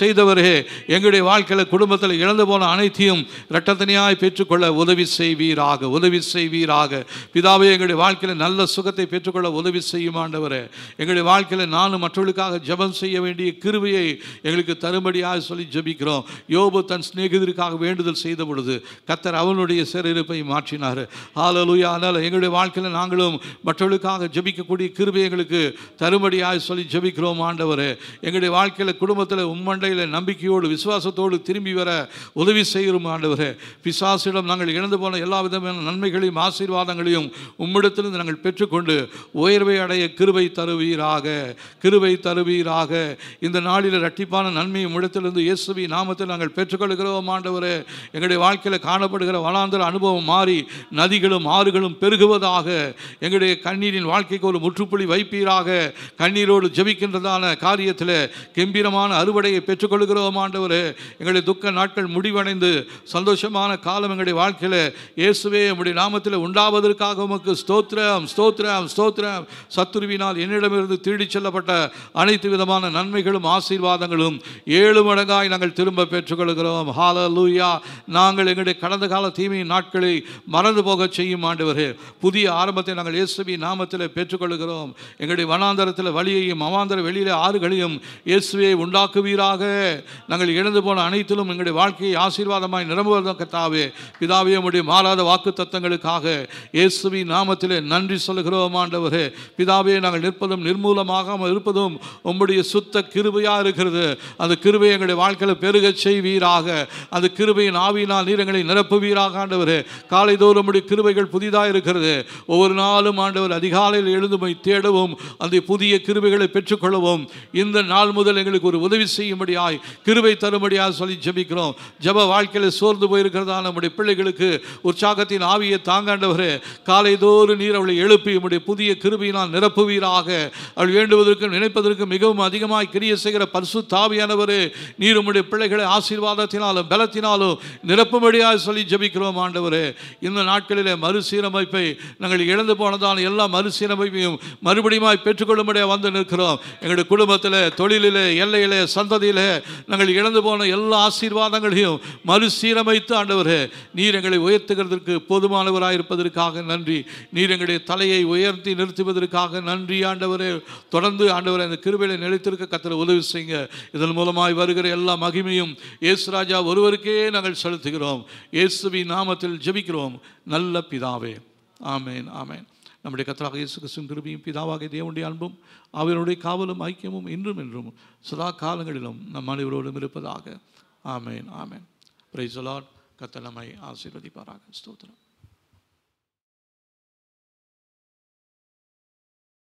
S1: செய்தவரே, எங்களுடைய வாழ்க்கையில் குடும்பத்தில் இழந்து போன அனைத்தையும் இரட்டத்தனையாய் பெற்றுக்கொள்ள உதவி செய்வீராக. பிதாவே, எங்களுடைய வாழ்க்கையில் நல்ல சுகத்தை பெற்றுக்கொள்ள உதவி செய்யும் ஆண்டவரே. எங்களுடைய வாழ்க்கையில் நானும் மற்றவர்களுக்காக ஜெபம் செய்ய வேண்டிய கிருபையை எங்களுக்கு தரும்படியாக சொல்லி ஜெபிக்கிறோம். யோபு தன் சிநேகிதருக்காக வேண்டுதல் செய்த பொழுது கர்த்தர் அவனுடைய சிறையிருப்பை மாற்றினார். ஹல்லேலூயா. அதனால் எங்களுடைய வாழ்க்கையில் நாங்களும் மற்றவர்களுக்காக ஜெபிக்கக்கூடிய கிருபை எங்களுக்கு தரும்படியாக சொல்லி ஜெபிக்கிறோம் ஆண்டவரே. எங்களுடைய வாழ்க்கையில் குடும்பத்தில் உம்மண்டையில் நம்பிக்கையோடு விசுவாசத்தோடு திரும்பி வர உதவி செய்கிறோம் ஆண்டவரே. பிசாசிடம் நாங்கள் இழந்து போன எல்லா விதமான நன்மைகளையும் ஆசீர்வாதங்களையும் உம்மிடத்திலிருந்து நாங்கள் பெற்றுக்கொண்டு உயர்வை அடைய கிருபை தருவீராக. இந்த நாளில் இரட்டிப்பான நன்மையை உம்மிடத்திலிருந்து இயேசுவின் நாமத்தில் நாங்கள் பெற்றுக்கொள்கிறோம் ஆண்டவரே. எங்களுடைய வாழ்க்கையில் காணப்படுகிற வனாந்தர அனுபவம் மாறி நதிகளும் ஆறுகளும் பெருகுவதாக. எங்களுடைய கண்ணீரின் வாழ்க்கைக்கு ஒரு முற்றுப்புள்ளி வைப்பீராக. கண்ணீரோடு ஜெபிக்கின்றதான காரியத்தில் கம்பீரமான அறுவடையை பெற்றுக்கொள்கிறோம் ஆண்டவரே. எங்களுடைய துக்க நாட்கள் முடிவடைந்து சந்தோஷமான காலம் எங்களுடைய வாழ்க்கையில் இயேசுவே உம்முடைய நாமத்தில் உண்டாவதற்காக உமக்கு ஸ்தோத்திரம். சத்துருவினால் என்னிடமிருந்து திருடிச் செல்லப்பட்ட அனைத்து விதமான நன்மைகளும் ஆசீர்வாதங்களும் 7 மடங்காய் நாங்கள் திரும்ப பெற்றுக்கொள்கிறோம். ஹல்லேலூயா. நாங்கள் எங்களுடைய கடந்த கால தீமையின் நாட்களை மறந்து போக செய்யும் ஆண்டவரே. புதிய ஆரம்பத்தை நாங்கள் இயேசுவின் நாமத்தில் பெற்றுக்கொள்கிறோம். எங்களுடைய வனாந்தரத்தில் வழியையும் அவாந்தர வெளியிலே ஆறுகளையும் இயேசுவே உண்டாக்குவீராக. நாங்கள் இழந்து போன அனைத்திலும் எங்களுடைய வாழ்க்கையை ஆசீர்வாதமாய் நிரம்புவதாக கர்த்தாவே. பிதாவே, உம்முடைய மாறாத வாக்கு தத்தங்களுக்காக இயேசுவின் நாமத்திலே நன்றி சொல்கிறோம் ஆண்டவரே. பிதாவே, நாங்கள் நிற்பதும் நிர்மூலமாகாமல் இருப்பதும் உம்முடைய சுத்த கிருபையாக இருக்கிறது. அந்த கிருபை எங்களுடைய வாழ்க்கையில் பெருகச் செய்வீராக. அந்த கிருபையின் ஆவியினால் நீர் எங்களை நிரப்புவீராக ஆண்டவரே. காலைதோறும் உம்முடைய கிருபைகள் புதிதாக இருக்கிறது. ஒவ்வொரு நாளும் ஆண்டவர் அதிகாலையில் எழுந்து போய் தேடவும் அந்த புதிய கிருபைகளை பெற்றுக்கொள்ளவும் இந்த நாள் முதல் எங்களுக்கு ஒரு உதவி செய்யும்படியாய் கிருபை தரும்படியாக சொல்லி ஜெபிக்கிறோம். ஜெப வாழ்க்கையில் சோர்ந்து போயிருக்கிறதான நம்முடைய பிள்ளைகளுக்கு உற்சாகத்தின் ஆவியை தாங்காண்டவரே. காலைதோறும் நீர் அவளை எழுப்பி உம்முடைய புதிய கிருபையினால் நிரப்புவீராக. அவள் வேண்டுவதற்கு நினைப்பதற்கு மிகவும் அதிகமாய் கிரியை செய்கிற பரிசுத்த ஆவியானவரே, நீர் உம்முடைய பிள்ளைகளை ஆசீர்வாதத்தினாலும் பலத்தினாலும் நிரப்பும்படியாக சொல்லி ஜெபிக்கிறோம் ஆண்டவரே. இந்த நாட்களிலே மறுசீரமைப்பை நாங்கள் இழந்து போனதான எல்லா மறுசீரமைப்பையும் மறுபடியும் பெற்றுக்கொள்ளும்படியாக வந்து நிற்கிறோம். எங்களுடைய குடும்பத்தில், தொழிலிலே, எல்லையிலே, சந்ததியிலே நாங்கள் இழந்து போன எல்லா ஆசீர்வாதங்களையும் மறுசீரமைத்து ஆண்டவரே, நீர் எங்களை உயர்த்துகிறதற்கு போதுமானவராயிருப்பதற்காக நன்றி. நீர் எங்களுடைய தலையை உயர்த்தி நிறுத்துவதற்காக நன்றி ஆண்டவரே. தொடர்ந்து ஆண்டவரே அந்த கிருபையிலே நிலைத்திருக்க கர்த்தர் உதவி செய்யுங்க. இதன் மூலமாய் வருகிற எல்லா மகிமையும் இயேசு ராஜா ஒருவருக்கே நாங்கள் செலுத்துகிறோம். இயேசுவின் நாமத்தில் ஜெபிக்கிறோம் நல்ல பிதாவே. ஆமேன், ஆமேன். நம்முடைய கர்த்தராகிய இயேசு கிறிஸ்துவின் கிருபையும் பிதாவாகிய தேவனுடைய அன்பும் அவருடைய காவலும் ஐக்கியமும் இன்றும் என்றும் சதா காலங்களிலும் நம் அனைவரோடும் இருப்பதாக. Amen, amen. Praise the lord. கர்த்தர் நம்மை ஆசீர்வதிப்பாராக. ஸ்தோத்திரம்.